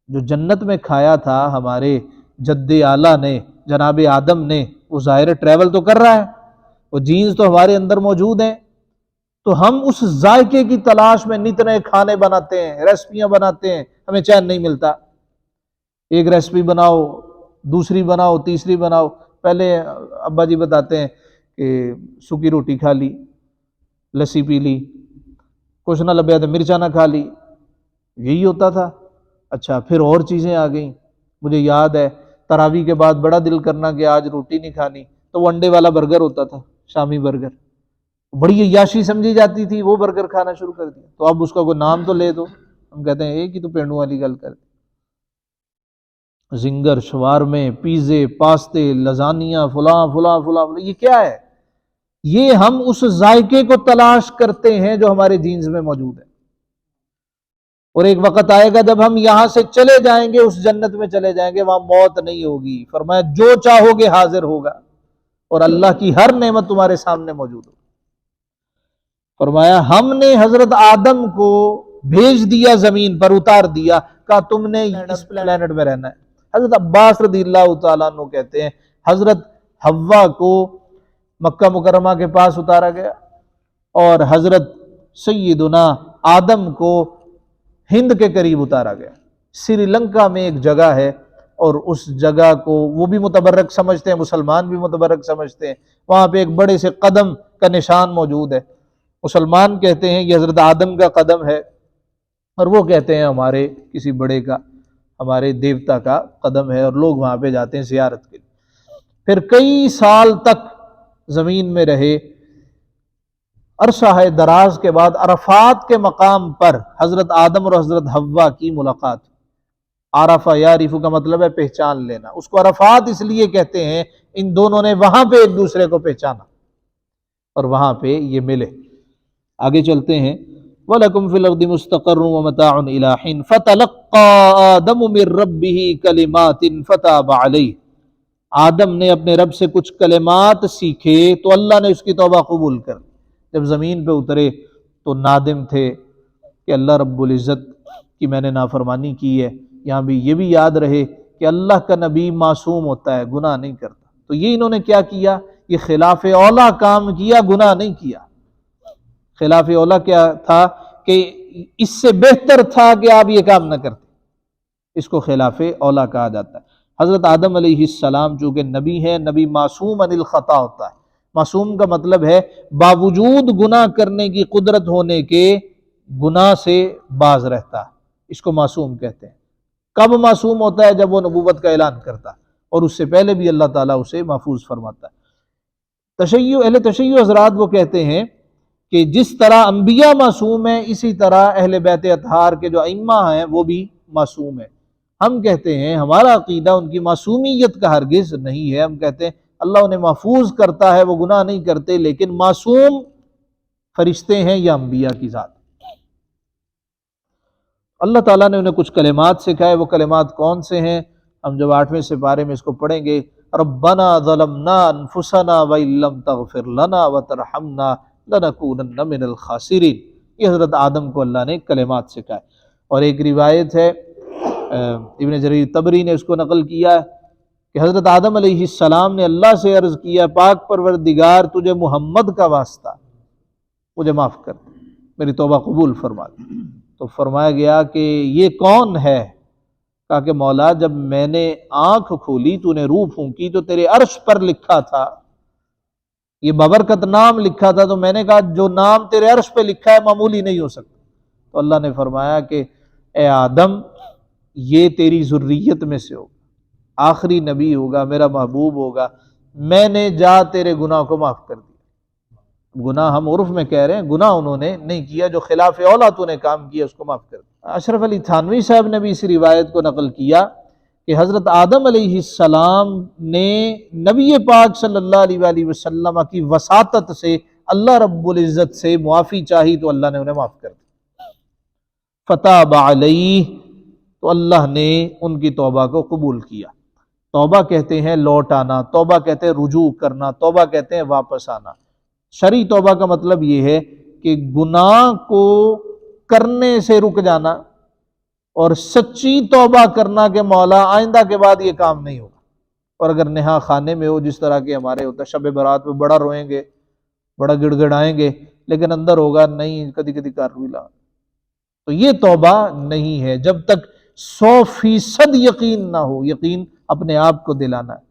جو جنت میں کھایا تھا ہمارے جد اعلیٰ نے، جناب آدم نے، وہ ظاہر ٹریول تو کر رہا ہے، وہ جینز تو ہمارے اندر موجود ہیں، تو ہم اس ذائقے کی تلاش میں نت نئے کھانے بناتے ہیں، ریسپیاں بناتے ہیں، ہمیں چین نہیں ملتا۔ ایک ریسپی بناؤ، دوسری بناؤ، تیسری بناؤ۔ پہلے ابا جی بتاتے ہیں کہ سوکھی روٹی کھا لی، لسی پی لی، کچھ نہ لبیا تو مرچا نہ کھا لی، یہی ہوتا تھا۔ اچھا پھر اور چیزیں آ گئیں، مجھے یاد ہے تراویح کے بعد بڑا دل کرنا کہ آج روٹی نہیں کھانی، تو وہ انڈے والا برگر ہوتا تھا، شامی برگر، بڑی عیاشی سمجھی جاتی تھی، وہ برگر کھانا شروع کر دیا۔ تو اب اس کا کوئی نام تو لے دو، ہم کہتے ہیں ایک ہی تو پینڈو والی گل کر دی۔ زنگر، شوارمے، پیزے، پاستے، لزانیاں، فلاں فلاں فلاں، یہ کیا ہے؟ یہ ہم اس ذائقے کو تلاش کرتے ہیں جو ہمارے جینز میں موجود ہے، اور ایک وقت آئے گا جب ہم یہاں سے چلے جائیں گے، اس جنت میں چلے جائیں گے، وہاں موت نہیں ہوگی۔ فرمایا جو چاہو گے حاضر ہوگا، اور اللہ کی ہر نعمت تمہارے سامنے موجود ہوگی۔ فرمایا ہم نے حضرت آدم کو بھیج دیا، زمین پر اتار دیا، کہا تم نے اس پلانٹ میں رہنا ہے۔ حضرت عباس رضی اللہ تعالیٰ عنہ کہتے ہیں حضرت حوا کو مکہ مکرمہ کے پاس اتارا گیا، اور حضرت سیدنا آدم کو ہند کے قریب اتارا گیا۔ سری لنکا میں ایک جگہ ہے، اور اس جگہ کو وہ بھی متبرک سمجھتے ہیں، مسلمان بھی متبرک سمجھتے ہیں، وہاں پہ ایک بڑے سے قدم کا نشان موجود ہے۔ مسلمان کہتے ہیں یہ حضرت آدم کا قدم ہے، اور وہ کہتے ہیں ہمارے کسی بڑے کا، ہمارے دیوتا کا قدم ہے، اور لوگ وہاں پہ جاتے ہیں زیارت کے لیے۔ پھر کئی سال تک زمین میں رہے، عرصہ ہے دراز کے بعد عرفات کے مقام پر حضرت آدم اور حضرت حوا کی ملاقات۔ عرفہ یعرف کا مطلب ہے پہچان لینا، اس کو عرفات اس لیے کہتے ہیں، ان دونوں نے وہاں پہ ایک دوسرے کو پہچانا اور وہاں پہ یہ ملے۔ آگے چلتے ہیں، وَلَكُمْ فِي الْأَرْضِ مُسْتَقَرٌّ وَمَتَاعٌ إِلَىٰ حِينٍ فَتَلَقَّىٰ آدَمُ مِن رَّبِّهِ كَلِمَاتٍ فَتَابَ عَلَيْهِ۔ آدم نے اپنے رب سے کچھ کلمات سیکھے تو اللہ نے اس کی توبہ قبول کر۔ جب زمین پہ اترے تو نادم تھے کہ اللہ رب العزت کی میں نے نافرمانی کی ہے۔ یہاں بھی یہ بھی یاد رہے کہ اللہ کا نبی معصوم ہوتا ہے، گناہ نہیں کرتا۔ تو یہ انہوں نے کیا کیا؟ یہ خلاف اولا کام کیا، گناہ نہیں کیا۔ خلاف اولا کیا تھا کہ اس سے بہتر تھا کہ آپ یہ کام نہ کرتے، اس کو خلاف اولا کہا جاتا ہے۔ حضرت آدم علیہ السلام چونکہ نبی ہے، نبی معصوم عن الخطا ہوتا ہے۔ معصوم کا مطلب ہے باوجود گناہ کرنے کی قدرت ہونے کے گناہ سے باز رہتا، اس کو معصوم کہتے ہیں۔ کب معصوم ہوتا ہے؟ جب وہ نبوت کا اعلان کرتا، اور اس سے پہلے بھی اللہ تعالیٰ اسے محفوظ فرماتا ہے۔ اہل تشیع حضرات وہ کہتے ہیں کہ جس طرح انبیاء معصوم ہیں، اسی طرح اہل بیت اطہار کے جو ائمہ ہیں وہ بھی معصوم ہیں۔ ہم کہتے ہیں ہمارا عقیدہ ان کی معصومیت کا ہرگز نہیں ہے، ہم کہتے ہیں اللہ انہیں محفوظ کرتا ہے، وہ گناہ نہیں کرتے، لیکن معصوم فرشتے ہیں یا انبیاء کی ذات۔ اللہ تعالیٰ نے انہیں کچھ کلمات سکھائے، وہ کلمات کون سے ہیں؟ ہم جب 8ویں سپارے میں اس کو پڑھیں گے، ربنا ظلمنا انفسنا وان لم تغفر لنا وترحمنا لنکونن من الخاسرین۔ یہ حضرت آدم کو اللہ نے کلمات سکھائے۔ اور ایک روایت ہے، ابن جریر طبری نے اس کو نقل کیا ہے کہ حضرت آدم علیہ السلام نے اللہ سے عرض کیا، پاک پروردگار تجھے محمد کا واسطہ مجھے معاف کر دے، میری توبہ قبول فرما دے۔ تو فرمایا گیا کہ یہ کون ہے؟ کہا کہ مولا جب میں نے آنکھ کھولی تو نے روح پھونکی تو تیرے عرش پر لکھا تھا، یہ ببرکت نام لکھا تھا، تو میں نے کہا جو نام تیرے عرش پہ لکھا ہے معمولی نہیں ہو سکتا۔ تو اللہ نے فرمایا کہ اے آدم یہ تیری ذریت میں سے ہوگا، آخری نبی ہوگا، میرا محبوب ہوگا، میں نے جا تیرے گناہ کو معاف کر دیا۔ گناہ ہم عرف میں کہہ رہے ہیں، گناہ انہوں نے نہیں کیا، جو خلاف اولا تو نے کام کیا اس کو معاف کر دیا۔ اشرف علی تھانوی صاحب نے بھی اس روایت کو نقل کیا کہ حضرت آدم علیہ السلام نے نبی پاک صلی اللہ علیہ وآلہ وسلم کی وساطت سے اللہ رب العزت سے معافی چاہی تو اللہ نے انہیں معاف کر دیا۔ فتاب علیہ، تو اللہ نے ان کی توبہ کو قبول کیا۔ توبہ کہتے ہیں لوٹ آنا، توبہ کہتے ہیں رجوع کرنا، توبہ کہتے ہیں واپس آنا۔ شرعی توبہ کا مطلب یہ ہے کہ گناہ کو کرنے سے رک جانا اور سچی توبہ کرنا کہ مولا آئندہ کے بعد یہ کام نہیں ہوگا۔ اور اگر نہا خانے میں ہو، جس طرح کے ہمارے ہوتا ہے، شب برات میں بڑا روئیں گے، بڑا گڑ گڑائیں گے، لیکن اندر ہوگا نہیں کدی کدی کر ہوئی لا، تو یہ توبہ نہیں ہے جب تک 100% یقین نہ ہو۔ یقین اپنے آپ کو دلانا ہے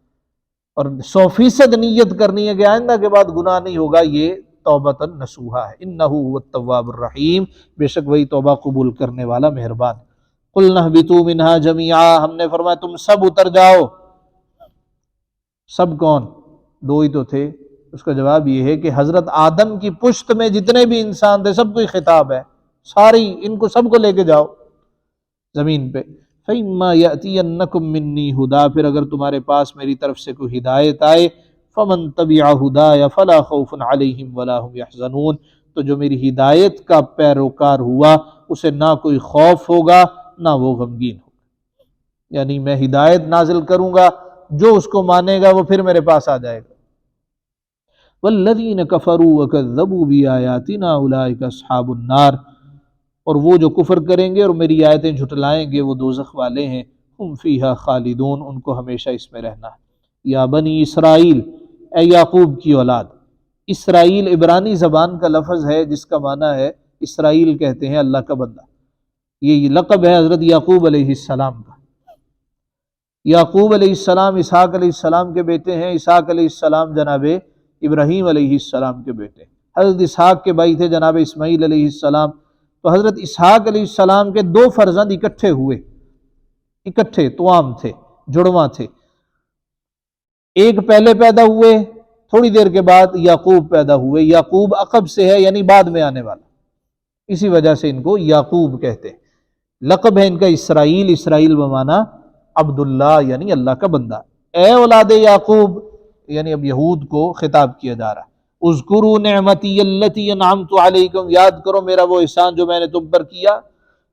اور 100% نیت کرنی ہے کہ آئندہ کے بعد گناہ نہیں ہوگا، یہ توبۃ نصوحہ ہے۔ انہ هو التواب الرحیم، بے شک وہی توبہ قبول کرنے والا مہربان۔ قلنا اہبطوا منہا جمیعا، ہم نے فرمایا تم سب اتر جاؤ۔ سب کون؟ دو ہی تو تھے۔ اس کا جواب یہ ہے کہ حضرت آدم کی پشت میں جتنے بھی انسان تھے سب کو ہی خطاب ہے، ساری ان کو سب کو لے کے جاؤ زمین پہ۔ فَإِمَّا يَأْتِيَنَّكُم مِّنِّي هُدًى، پھر اگر تمہارے پاس میری طرف سے کوئی ہدایت آئے، فَمَن تَبِعَ هُدَايَ فَلَا خَوْفٌ عَلَيْهِمْ وَلَا هُمْ يَحْزَنُونَ، تو جو میری ہدایت کا پیروکار ہوا اسے نہ کوئی خوف ہوگا نہ وہ غمگین ہوگا۔ یعنی میں ہدایت نازل کروں گا، جو اس کو مانے گا وہ پھر میرے پاس آ جائے گا۔ وَالَّذِينَ كَفَرُوا وَكَذَّبُوا بِآيَاتِنَا أُولَٰئِكَ أَصْحَابُ النَّارِ، اور وہ جو کفر کریں گے اور میری آیتیں جھٹلائیں گے وہ دوزخ والے ہیں۔ ہم فیہا خالدون، ان کو ہمیشہ اس میں رہنا ہے۔ یا بنی اسرائیل، اے یعقوب کی اولاد۔ اسرائیل عبرانی زبان کا لفظ ہے جس کا معنی ہے، اسرائیل کہتے ہیں اللہ کا بندہ، یہ لقب ہے حضرت یعقوب علیہ السلام کا۔ یعقوب علیہ السلام اسحاق علیہ السلام کے بیٹے ہیں، اسحاق علیہ السلام جناب ابراہیم علیہ السلام کے بیٹے۔ حضرت اسحاق کے بھائی تھے جناب اسماعیل علیہ السلام، تو حضرت اسحاق علیہ السلام کے دو فرزند اکٹھے ہوئے، اکٹھے توام تھے، جڑواں تھے۔ ایک پہلے پیدا ہوئے، تھوڑی دیر کے بعد یعقوب پیدا ہوئے۔ یعقوب عقب سے ہے یعنی بعد میں آنے والا، اسی وجہ سے ان کو یعقوب کہتے ہیں۔ لقب ہے ان کا اسرائیل، اسرائیل بمعنی عبداللہ یعنی اللہ کا بندہ۔ اے اولاد یعقوب، یعنی اب یہود کو خطاب کیا جا رہا ہے۔ اذکروا نعمتی التی انعمت علیکم، یاد کرو میرا وہ احسان جو میں نے تم پر کیا۔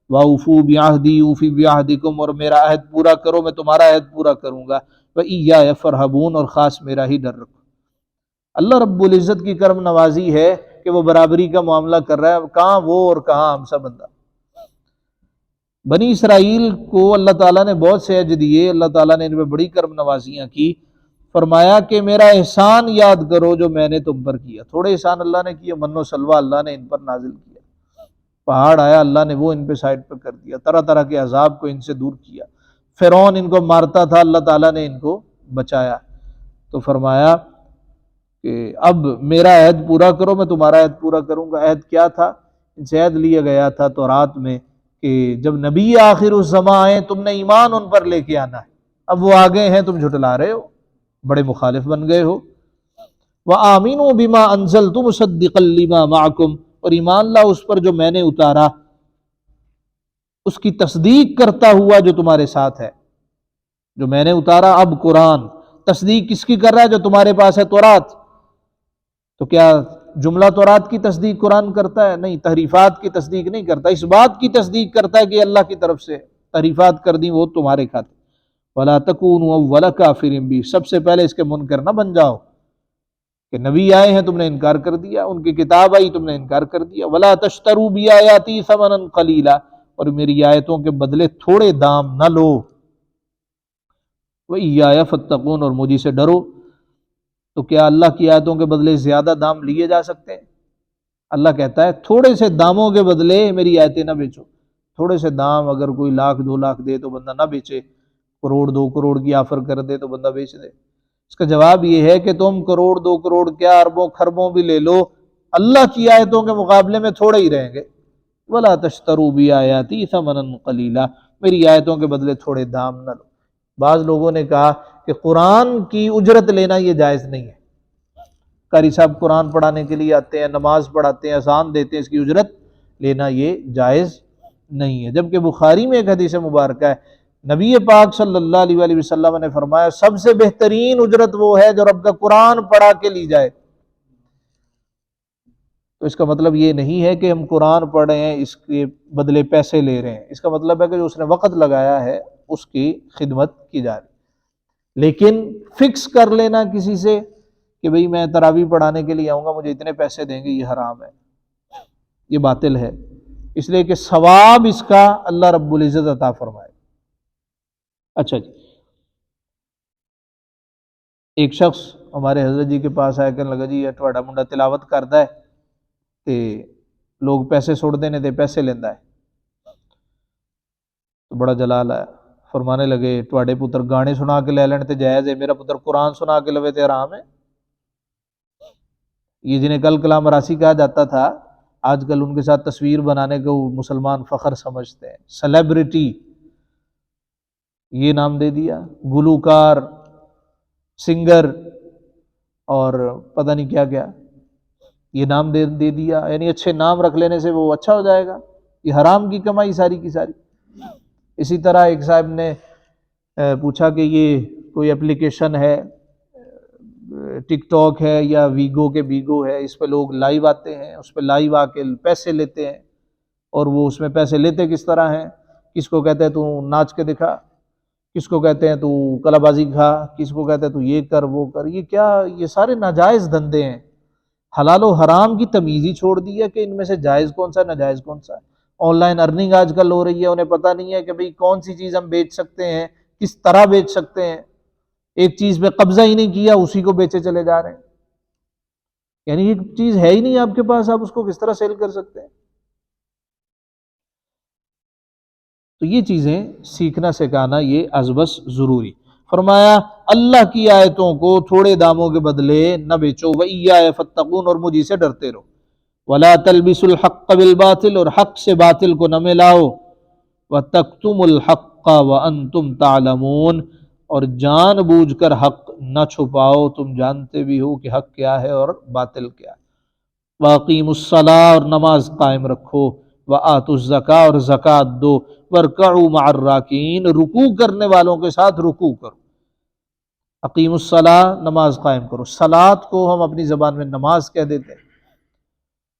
واوفوا بعہدی اوفی بعہدکم، اور میرا عہد پورا کرو میں تمہارا عہد پورا کروں گا۔ وایای فارہبون، اور خاص میرا ہی ڈر رکھو۔ اللہ رب العزت کی کرم نوازی ہے کہ وہ برابری کا معاملہ کر رہا ہے، کہاں وہ اور کہاں ہم سا بندہ۔ بنی اسرائیل کو اللہ تعالیٰ نے بہت سے اجر دیے، اللہ تعالیٰ نے ان پہ بڑی کرم نوازیاں کی۔ فرمایا کہ میرا احسان یاد کرو جو میں نے تم پر کیا۔ تھوڑے احسان اللہ نے کیا، من و سلوہ اللہ نے ان پر نازل کیا، پہاڑ آیا اللہ نے وہ ان پہ سائڈ پہ کر دیا، طرح طرح کے عذاب کو ان سے دور کیا۔ فرعون ان کو مارتا تھا، اللہ تعالیٰ نے ان کو بچایا۔ تو فرمایا کہ اب میرا عہد پورا کرو میں تمہارا عہد پورا کروں گا۔ عہد کیا تھا؟ ان سے عہد لیا گیا تھا تورات میں کہ جب نبی آخر الزماں آئے تم نے ایمان ان پر لے کے آنا ہے۔ اب وہ آگے ہیں، تم جھٹلا رہے ہو، بڑے مخالف بن گئے ہو۔ وَآمِنُوا بِمَا أَنزَلْتُ مُصَدِّقًا لِمَا مَعَكُمْ، اور ایمان لا اس پر جو میں نے اتارا، اس کی تصدیق کرتا ہوا جو تمہارے ساتھ ہے۔ جو میں نے اتارا، اب قرآن تصدیق کس کی کر رہا ہے؟ جو تمہارے پاس ہے تورات۔ تو کیا جملہ تورات کی تصدیق قرآن کرتا ہے؟ نہیں، تحریفات کی تصدیق نہیں کرتا، اس بات کی تصدیق کرتا ہے کہ اللہ کی طرف سے تحریفات کر دی وہ تمہارے کھاتے۔ وَلَا تَكُونُوا أَوَّلَ كَافِرٍ بِهِ، سب سے پہلے اس کے منکر نہ بن جاؤ کہ نبی آئے ہیں تم نے انکار کر دیا، ان کی کتاب آئی تم نے انکار کر دیا۔ وَلَا تَشْتَرُوا بِآيَاتِي ثَمَنًا قَلِيلًا، اور میری آیتوں کے بدلے تھوڑے دام نہ لو۔ وَإِيَّايَ فَاتَّقُونَ، اور مجھے سے ڈرو۔ تو کیا اللہ کی آیتوں کے بدلے زیادہ دام لیے جا سکتے ہیں؟ اللہ کہتا ہے تھوڑے سے داموں کے بدلے میری آیتیں نہ بیچو۔ تھوڑے سے دام اگر کوئی 1,00,000 2,00,000 دے تو بندہ نہ بیچے، کروڑ 2 کروڑ کی آفر کر دے تو بندہ بیچ دے۔ اس کا جواب یہ ہے کہ تم کروڑ 2 کروڑ کیا اربوں خربوں بھی لے لو، اللہ کی آیتوں کے مقابلے میں تھوڑے ہی رہیں گے۔ وَلَا تَشْتَرُوا بِآيَاتِي ثَمَنًا قَلِيلًا، میری آیتوں کے بدلے تھوڑے دام نہ لو۔ بعض لوگوں نے کہا کہ قرآن کی اجرت لینا یہ جائز نہیں ہے، قاری صاحب قرآن پڑھانے کے لیے آتے ہیں، نماز پڑھاتے ہیں، اذان دیتے ہیں، اس کی اجرت لینا یہ جائز نہیں ہے، جبکہ بخاری میں ایک حدیث مبارکہ ہے، نبی پاک صلی اللہ علیہ وآلہ وسلم نے فرمایا سب سے بہترین اجرت وہ ہے جو رب کا قرآن پڑھا کے لی جائے۔ تو اس کا مطلب یہ نہیں ہے کہ ہم قرآن پڑھ رہے ہیں اس کے بدلے پیسے لے رہے ہیں، اس کا مطلب ہے کہ جو اس نے وقت لگایا ہے اس کی خدمت کی جا رہی۔ لیکن فکس کر لینا کسی سے کہ بھئی میں تراویح پڑھانے کے لیے آؤں گا مجھے اتنے پیسے دیں گے، یہ حرام ہے، یہ باطل ہے، اس لیے کہ ثواب اس کا اللہ رب العزت عطا فرمائے۔ اچھا جی، ایک شخص ہمارے حضرت جی کے پاس آیا کہنے لگا جی یہ تہاڈا منڈا تلاوت کردا ہے تے لوگ پیسے سٹ دینے تے پیسے لیندا ہے، تو بڑا جلال آیا، فرمانے لگے تہاڈے پتر گانے سنا کے لے لین تے جائز ہے، میرا پتر قرآن سنا کے لوے تے حرام ہے۔ یہ جنہیں کل کلام راسی کہا جاتا تھا، آج کل ان کے ساتھ تصویر بنانے کو مسلمان فخر سمجھتے ہیں، سیلیبریٹی یہ نام دے دیا، گلوکار، سنگر اور پتہ نہیں کیا کیا یہ نام دے دیا، یعنی اچھے نام رکھ لینے سے وہ اچھا ہو جائے گا، یہ حرام کی کمائی ساری کی ساری۔ اسی طرح ایک صاحب نے پوچھا کہ یہ کوئی اپلیکیشن ہے، ٹک ٹاک ہے یا ویگو کے بیگو ہے، اس پہ لوگ لائیو آتے ہیں، اس پہ لائیو آ کے پیسے لیتے ہیں، اور وہ اس میں پیسے لیتے کس طرح ہیں، کس کو کہتے ہیں تو ناچ کے دکھا، کس کو کہتے ہیں تو کلا بازی کھا، کس کو کہتے ہیں تو یہ کر وہ کر، یہ کیا، یہ سارے ناجائز دھندے ہیں۔ حلال و حرام کی تمیز ہی چھوڑ دی ہے کہ ان میں سے جائز کون سا ناجائز کون سا ہے۔ آن لائن ارننگ آج کل ہو رہی ہے، انہیں پتہ نہیں ہے کہ بھئی کون سی چیز ہم بیچ سکتے ہیں، کس طرح بیچ سکتے ہیں، ایک چیز پہ قبضہ ہی نہیں کیا اسی کو بیچے چلے جا رہے ہیں، یعنی یہ چیز ہے ہی نہیں آپ کے پاس، آپ اس کو کس طرح سیل کر سکتے ہیں۔ تو یہ چیزیں سیکھنا سکھانا یہ ازبس ضروری۔ فرمایا اللہ کی آیتوں کو تھوڑے داموں کے بدلے نہ بیچو، وَإِيَّايَ فَاتَّقُونَ، اور مجھ سے ڈرتے رہو، وَلَا تَلْبِسُوا الْحَقَّ بِالْبَاطِلِ، اور حق سے باطل کو نہ ملاؤ، وَتَكْتُمُوا الْحَقَّ وَأَنْتُمْ تَعْلَمُونَ، اور جان بوجھ کر حق نہ چھپاؤ، تم جانتے بھی ہو کہ حق کیا ہے اور باطل کیا ہے۔ وَأَقِيمُوا الصَّلَاةَ، اور نماز قائم رکھو، وَآتُوا الزَّكَاةَ، اور زکوٰۃ دو، وَارْكَعُوا مَعَ الرَّاكِعِينَ، رکوع کرنے والوں کے ساتھ رکوع کرو۔ اقیم الصلاۃ، نماز قائم کرو، صلاۃ کو ہم اپنی زبان میں نماز کہہ دیتے ہیں۔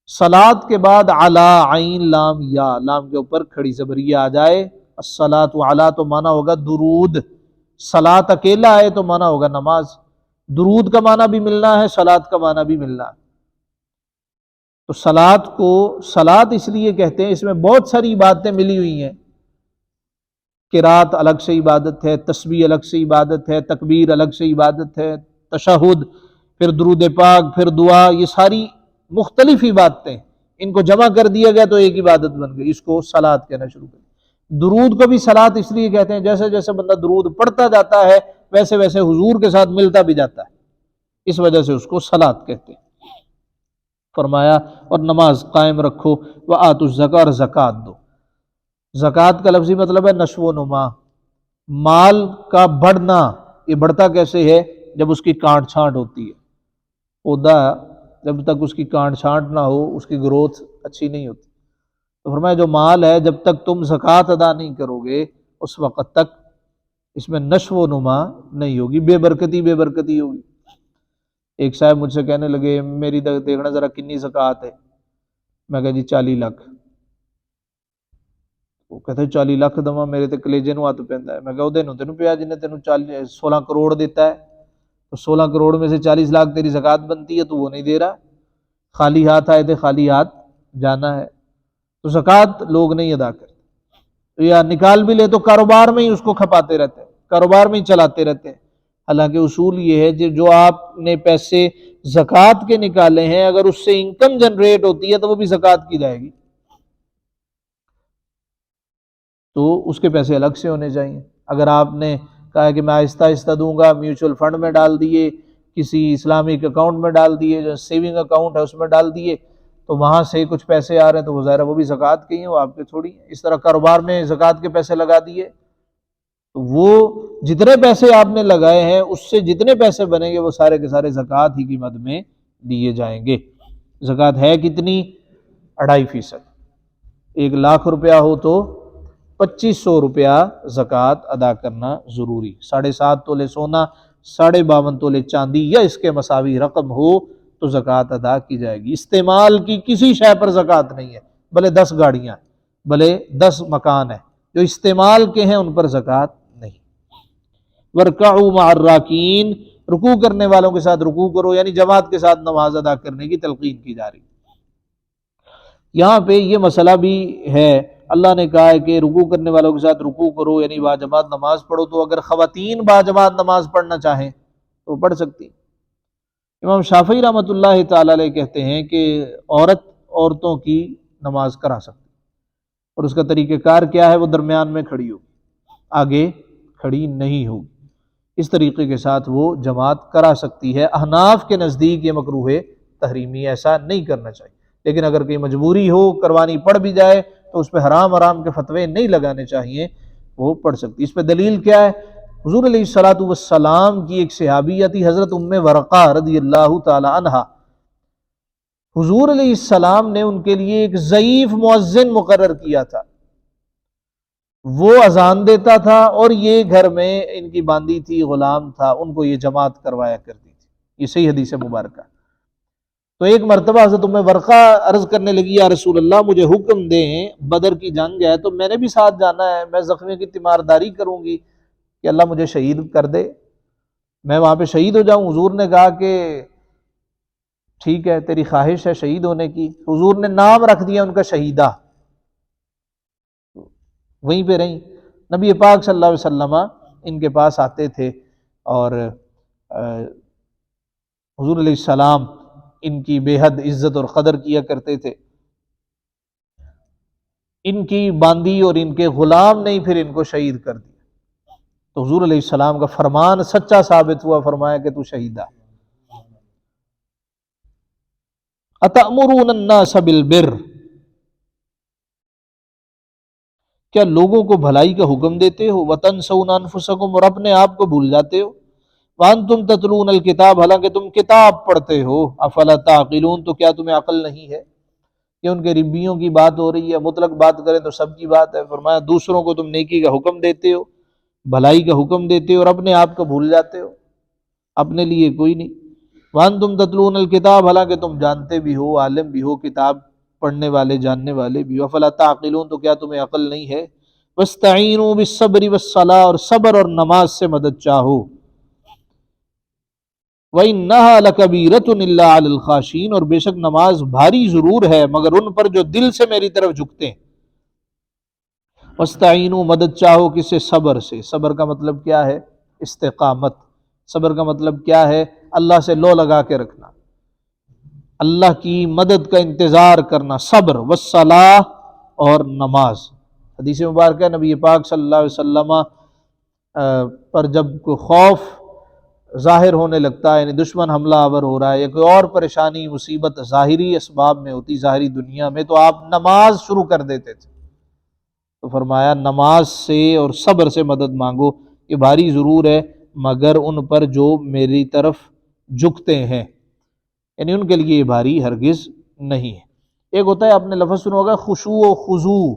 صلاۃ کے بعد علی، عین لام یا، لام کے اوپر کھڑی زبر یہ آ جائے، الصلاۃ علی تو معنی ہوگا درود، صلاۃ اکیلا آئے تو معنی ہوگا نماز، درود کا معنی بھی ملنا ہے، صلاۃ کا معنی بھی ملنا ہے۔ تو صلاۃ کو صلاۃ اس لیے کہتے ہیں، اس میں بہت ساری باتیں ملی ہوئی ہیں، قرات الگ سے عبادت ہے، تسبیح الگ سے عبادت ہے، تکبیر الگ سے عبادت ہے، تشہد، پھر درود پاک، پھر دعا، یہ ساری مختلف عبادتیں، ان کو جمع کر دیا گیا تو ایک عبادت بن گئی، اس کو صلاۃ کہنا شروع کر دیا۔ درود کو بھی صلاۃ اس لیے کہتے ہیں جیسے جیسے بندہ درود پڑھتا جاتا ہے ویسے ویسے حضور کے ساتھ ملتا بھی جاتا ہے، اس وجہ سے اس کو صلاۃ کہتے ہیں۔ فرمایا اور نماز قائم رکھو، وآتوا الزکاۃ، اور زکوٰۃ دو۔ زکوٰۃ کا لفظی مطلب ہے نشو و نما، مال کا بڑھنا۔ یہ بڑھتا کیسے ہے؟ جب اس کی کانٹ چھانٹ ہوتی ہے، پودا جب تک اس کی کانٹ چھانٹ نہ ہو اس کی گروتھ اچھی نہیں ہوتی۔ تو فرمایا جو مال ہے جب تک تم زکوٰۃ ادا نہیں کرو گے اس وقت تک اس میں نشو و نما نہیں ہوگی، بے برکتی ہوگی۔ ایک صاحب مجھ سے کہنے لگے میری دیکھنا ذرا کنی زکوٰۃ ہے، میں کہا جی 40 لاکھ۔ وہ کہتے 40 لاکھ دما، میرے تے کلیجے نو ہاتھ پیندا ہے۔ میں کہا او دینوں تینوں پیا جن نے تینوں 16 کروڑ دیتا ہے، تو 16 کروڑ میں سے 40 لاکھ تیری زکوٰۃ بنتی ہے تو وہ نہیں دے رہا، خالی ہاتھ آئے تھے خالی ہاتھ جانا ہے۔ تو زکوٰۃ لوگ نہیں ادا کرتے، یا نکال بھی لے تو کاروبار میں ہی اس کو کھپاتے رہتے ہیں، کاروبار میں ہی چلاتے رہتے ہیں۔ حالانکہ اصول یہ ہے جو آپ نے پیسے زکوٰۃ کے نکالے ہیں اگر اس سے انکم جنریٹ ہوتی ہے تو وہ بھی زکوٰۃ کی جائے گی۔ تو اس کے پیسے الگ سے ہونے چاہیے۔ اگر آپ نے کہا کہ میں آہستہ آہستہ دوں گا، میوچل فنڈ میں ڈال دیے، کسی اسلامک اکاؤنٹ میں ڈال دیے، جو سیونگ اکاؤنٹ ہے اس میں ڈال دیے، تو وہاں سے کچھ پیسے آ رہے ہیں تو وہ ظاہر ہے وہ بھی زکوٰۃ کے ہیں، وہ آپ کے تھوڑی ہیں۔ اس طرح کاروبار میں زکوٰۃ کے پیسے لگا دیے تو وہ جتنے پیسے آپ نے لگائے ہیں اس سے جتنے پیسے بنیں گے وہ سارے کے سارے زکوٰۃ ہی کی مد میں دیے جائیں گے۔ زکوٰۃ ہے کتنی؟ 2.5%۔ 1,00,000 روپیہ ہو تو 2,500 روپیہ زکوٰۃ ادا کرنا ضروری۔ 7.5 تولے سونا، 52 تولے چاندی یا اس کے مساوی رقم ہو تو زکوٰۃ ادا کی جائے گی۔ استعمال کی کسی شے پر زکوٰۃ نہیں ہے، بھلے 10 گاڑیاں، بھلے 10 مکان ہیں، جو استعمال کے ہیں ان پر زکوٰۃ نہیں۔ وَارْكَعُوا مَعَ الرَّاكِعِينَ، رکوع کرنے والوں کے ساتھ رکوع کرو، یعنی جماعت کے ساتھ نماز ادا کرنے کی تلقین کی جا رہی۔ یہاں پہ یہ مسئلہ بھی ہے، اللہ نے کہا ہے کہ رکوع کرنے والوں کے ساتھ رکوع کرو، یعنی باجماعت نماز پڑھو، تو اگر خواتین باجماعت نماز پڑھنا چاہیں تو پڑھ سکتی۔ امام شافعی رحمۃ اللہ تعالی علیہ کہتے ہیں کہ عورتوں کی نماز کرا سکتی، اور اس کا طریقہ کار کیا ہے؟ وہ درمیان میں کھڑی ہوگی، آگے کھڑی نہیں ہوگی، اس طریقے کے ساتھ وہ جماعت کرا سکتی ہے۔ احناف کے نزدیک یہ مکروہ تحریمی، ایسا نہیں کرنا چاہیے، لیکن اگر کوئی مجبوری ہو، کروانی پڑ بھی جائے تو اس پہ حرام کے فتوے نہیں لگانے چاہیے، وہ پڑھ سکتی۔ اس پہ دلیل کیا ہے؟ حضور علیہ الصلوۃ والسلام کی ایک صحابیہ تھی حضرت ام ورقہ رضی اللہ تعالی عنہا۔ حضور علیہ السلام نے ان کے لیے ایک ضعیف مؤذن مقرر کیا تھا، وہ اذان دیتا تھا اور یہ گھر میں ان کی باندی تھی، غلام تھا، ان کو یہ جماعت کروایا کرتی تھی۔ یہ صحیح حدیث مبارکہ۔ تو ایک مرتبہ حضرت ام ورقہ عرض کرنے لگی، یا رسول اللہ مجھے حکم دیں، بدر کی جنگ ہے تو میں نے بھی ساتھ جانا ہے، میں زخمی کی تیمارداری کروں گی کہ اللہ مجھے شہید کر دے، میں وہاں پہ شہید ہو جاؤں۔ حضور نے کہا کہ ٹھیک ہے، تیری خواہش ہے شہید ہونے کی۔ حضور نے نام رکھ دیا ان کا شہیدہ، وہیں پہ رہیں۔ نبی پاک صلی اللہ علیہ وسلم ان کے پاس آتے تھے اور حضور علیہ السلام ان کی بے حد عزت اور قدر کیا کرتے تھے۔ ان کی باندی اور ان کے غلام نے پھر ان کو شہید کر دیا، تو حضور علیہ السلام کا فرمان سچا ثابت ہوا، فرمایا کہ تو شہیدہ۔ اتأمرون الناس بالبر، کیا لوگوں کو بھلائی کا حکم دیتے ہو؟ وتنسون انفسکم، اور اپنے آپ کو بھول جاتے ہو۔ وانتم تتلون الکتاب، حالانکہ تم کتاب پڑھتے ہو۔ افلا تعقلون، تو کیا تمہیں عقل نہیں ہے؟ کہ ان کے ربیوں کی بات ہو رہی ہے، مطلق بات کریں تو سب کی بات ہے۔ فرمایا دوسروں کو تم نیکی کا حکم دیتے ہو، بھلائی کا حکم دیتے ہو، اور اپنے آپ کو بھول جاتے ہو، اپنے لیے کوئی نہیں۔ وانتم تتلون الکتاب، حالانکہ تم جانتے بھی ہو، عالم بھی ہو، کتاب پڑھنے والے جاننے والے بھی ہو۔ افلا تعقلون، تو کیا تمہیں عقل نہیں ہے؟ واستعینوا بالصبر والصلاۃ، اور صبر اور نماز سے مدد چاہو۔ وَإِنَّهَا لَكَبِيرَةٌ إِلَّا عَلَى الْخَاشِعِينَ، اور بے شک نماز بھاری ضرور ہے مگر ان پر جو دل سے میری طرف جھکتے ہیں۔ وَاسْتَعِينُوا، مدد چاہو کس سے؟ صبر سے۔ صبر کا مطلب کیا ہے؟ استقامت۔ صبر کا مطلب کیا ہے؟ اللہ سے لو لگا کے رکھنا، اللہ کی مدد کا انتظار کرنا، صبر۔ والصلاۃ، اور نماز۔ حدیث مبارکہ نبی پاک صلی اللہ علیہ وسلم پر جب کوئی خوف ظاہر ہونے لگتا ہے، یعنی دشمن حملہ آور ہو رہا ہے یا کوئی اور پریشانی مصیبت ظاہری اسباب میں ہوتی، ظاہری دنیا میں، تو آپ نماز شروع کر دیتے تھے۔ تو فرمایا نماز سے اور صبر سے مدد مانگو، یہ بھاری ضرور ہے مگر ان پر جو میری طرف جھکتے ہیں، یعنی ان کے لیے یہ بھاری ہرگز نہیں ہے۔ ایک ہوتا ہے، آپ نے لفظ سنا ہوگا خشوع و خضوع۔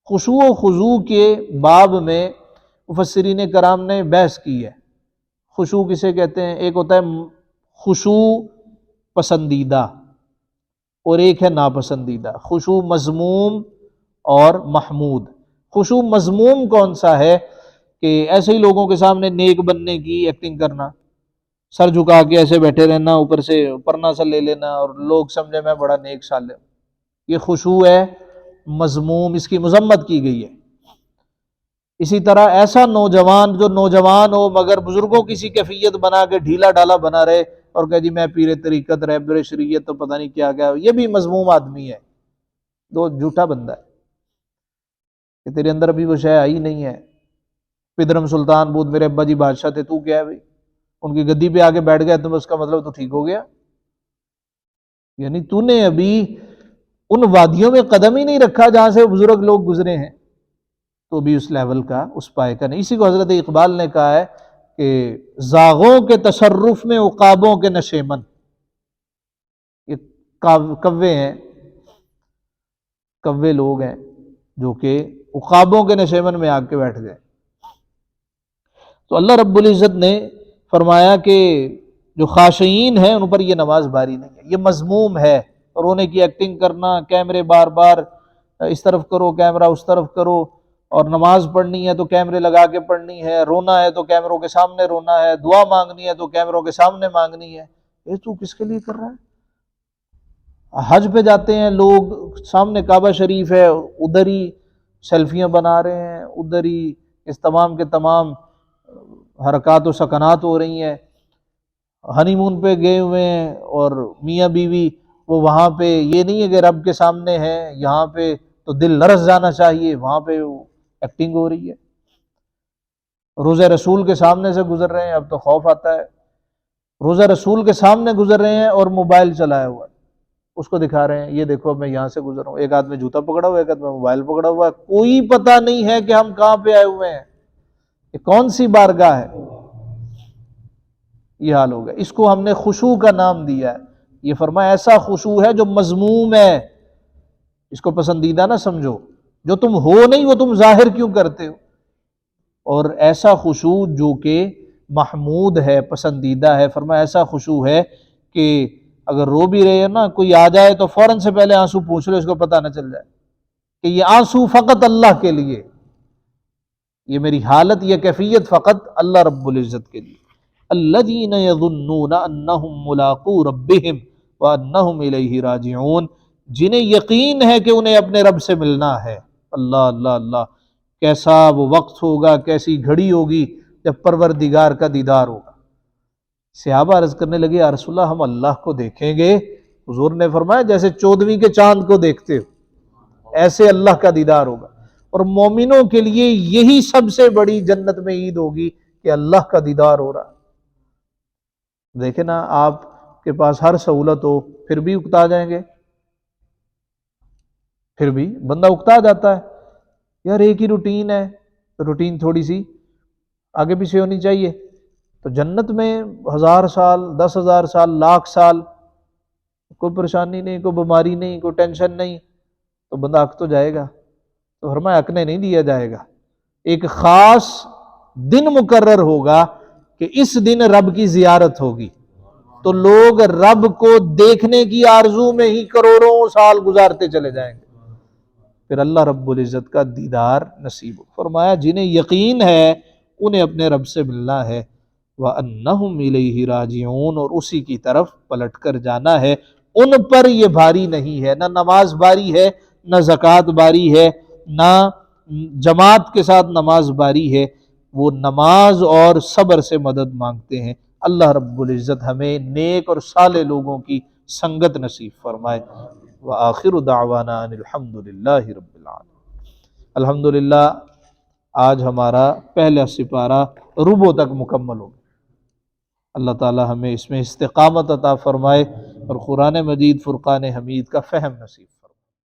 خشوع و خضوع کے باب میں مفسرین کرام نے بحث کی ہے۔ خشوع کسے کہتے ہیں؟ ایک ہوتا ہے خشوع پسندیدہ اور ایک ہے ناپسندیدہ، خشوع مذموم اور محمود۔ خشوع مذموم کون سا ہے؟ کہ ایسے ہی لوگوں کے سامنے نیک بننے کی ایکٹنگ کرنا، سر جھکا کے ایسے بیٹھے رہنا، اوپر سے پرنا سا لے لینا اور لوگ سمجھے میں بڑا نیک سالم، یہ خشوع ہے مذموم، اس کی مذمت کی گئی ہے۔ اسی طرح ایسا نوجوان جو نوجوان ہو مگر بزرگوں کسی کیفیت بنا کے ڈھیلا ڈالا بنا رہے اور کہ جی میں پیر طریقت رہبر شریعت تو پتہ نہیں کیا، یہ بھی مذموم آدمی ہے، دو جھوٹا بندہ ہے۔ کہ تیرے اندر ابھی وہ شے آئی نہیں ہے. پدرم سلطان بود میرے ابا جی بادشاہ تھے، تو کیا ہے بھائی، ان کی گدی پہ آ کے بیٹھ گیا تو اس کا مطلب تو ٹھیک ہو گیا؟ یعنی تو نے ابھی ان وادیوں میں قدم ہی نہیں رکھا جہاں سے بزرگ لوگ گزرے ہیں، تو بھی اس لیول کا، اس پائے کا نہیں. اسی کو حضرت اقبال نے کہا ہے کہ زاغوں کے تصرف میں عقابوں کے نشیمن. یہ کوے ہیں، کوے لوگ ہیں جو کہ عقابوں کے نشیمن میں آ کے بیٹھ گئے. تو اللہ رب العزت نے فرمایا کہ جو خاشعین ہیں ان پر یہ نماز باری نہیں ہے، یہ مذموم ہے. اور رونے کی ایکٹنگ کرنا، کیمرے بار بار اس طرف کرو، کیمرہ اس طرف کرو، اور نماز پڑھنی ہے تو کیمرے لگا کے پڑھنی ہے، رونا ہے تو کیمروں کے سامنے رونا ہے، دعا مانگنی ہے تو کیمروں کے سامنے مانگنی ہے. یہ تو کس کے لیے کر رہا ہے؟ حج پہ جاتے ہیں لوگ، سامنے کعبہ شریف ہے، ادھر ہی سیلفیاں بنا رہے ہیں، ادھر ہی اس تمام کے تمام حرکات و سکنات ہو رہی ہیں. ہنی مون پہ گئے ہوئے ہیں اور میاں بیوی وہ وہاں پہ، یہ نہیں ہے کہ رب کے سامنے ہے، یہاں پہ تو دل لرز جانا چاہیے، وہاں پہ ایکٹنگ ہو رہی ہے. روزہ رسول کے سامنے سے گزر رہے ہیں، اب تو خوف آتا ہے. روزہ رسول کے سامنے گزر رہے ہیں اور موبائل چلایا ہوا ہے، اس کو دکھا رہے ہیں، یہ دیکھو میں یہاں سے گزر رہا ہوں. ایک ہاتھ میں جوتا پکڑا ہوا ہے، ایک ہاتھ میں موبائل پکڑا ہوا ہے. کوئی پتہ نہیں ہے کہ ہم کہاں پہ آئے ہوئے ہیں، یہ کون سی بارگاہ ہے. یہ حال ہوگا. اس کو ہم نے خشوع کا نام دیا ہے. یہ فرمایا ایسا خشوع ہے جو مذموم ہے، اس کو پسندیدہ نہ سمجھو. جو تم ہو نہیں وہ تم ظاہر کیوں کرتے ہو؟ اور ایسا خشوع جو کہ محمود ہے، پسندیدہ ہے. فرمایا ایسا خشوع ہے کہ اگر رو بھی رہے ہیں نا، کوئی آ جائے تو فوراً سے پہلے آنسو پوچھ لو، اس کو پتہ نہ چل جائے کہ یہ آنسو فقط اللہ کے لیے، یہ میری حالت، یہ کیفیت فقط اللہ رب العزت کے لیے. الذین یظنون انہم ملاقو ربہم وانہم الیہ راجعون. جنہیں یقین ہے کہ انہیں اپنے رب سے ملنا ہے. اللہ اللہ اللہ، کیسا وہ وقت ہوگا، کیسی گھڑی ہوگی جب پروردگار کا دیدار ہوگا. صحابہ عرض کرنے لگے یا رسول اللہ ہم اللہ کو دیکھیں گے؟ حضور نے فرمایا جیسے 14ویں کے چاند کو دیکھتے ہو ایسے اللہ کا دیدار ہوگا. اور مومنوں کے لیے یہی سب سے بڑی جنت میں عید ہوگی کہ اللہ کا دیدار ہو رہا. دیکھیں نا، آپ کے پاس ہر سہولت ہو پھر بھی اکتا جائیں گے، پھر بھی بندہ اکتا جاتا ہے. یار ایک ہی روٹین ہے، روٹین تھوڑی سی آگے پیچھے ہونی چاہیے. تو جنت میں 1000 سال، 10,000 سال، لاکھ سال، کوئی پریشانی نہیں، کوئی بیماری نہیں، کوئی ٹینشن نہیں، تو بندہ اک تو جائے گا. تو فرمایا اکنے نہیں دیا جائے گا. ایک خاص دن مقرر ہوگا کہ اس دن رب کی زیارت ہوگی، تو لوگ رب کو دیکھنے کی آرزو میں ہی کروڑوں سال گزارتے چلے جائیں گے، پھر اللہ رب العزت کا دیدار نصیب ہو. فرمایا جنہیں یقین ہے انہیں اپنے رب سے ملنا ہے. وَأَنَّهُمْ إِلَيْهِ رَاجِعُونَ، اور اسی کی طرف پلٹ کر جانا ہے. ان پر یہ بھاری نہیں ہے، نہ نماز باری ہے، نہ زکوٰۃ باری ہے، نہ جماعت کے ساتھ نماز باری ہے. وہ نماز اور صبر سے مدد مانگتے ہیں. اللہ رب العزت ہمیں نیک اور صالح لوگوں کی سنگت نصیب فرمائے. وآخر دعوانا ان الحمد للہ رب العالمین. الحمدللہ آج ہمارا پہلا سپارہ ربع تک مکمل ہو گیا. اللہ تعالی ہمیں اس میں استقامت عطا فرمائے اور قرآن مجید فرقان حمید کا فہم نصیب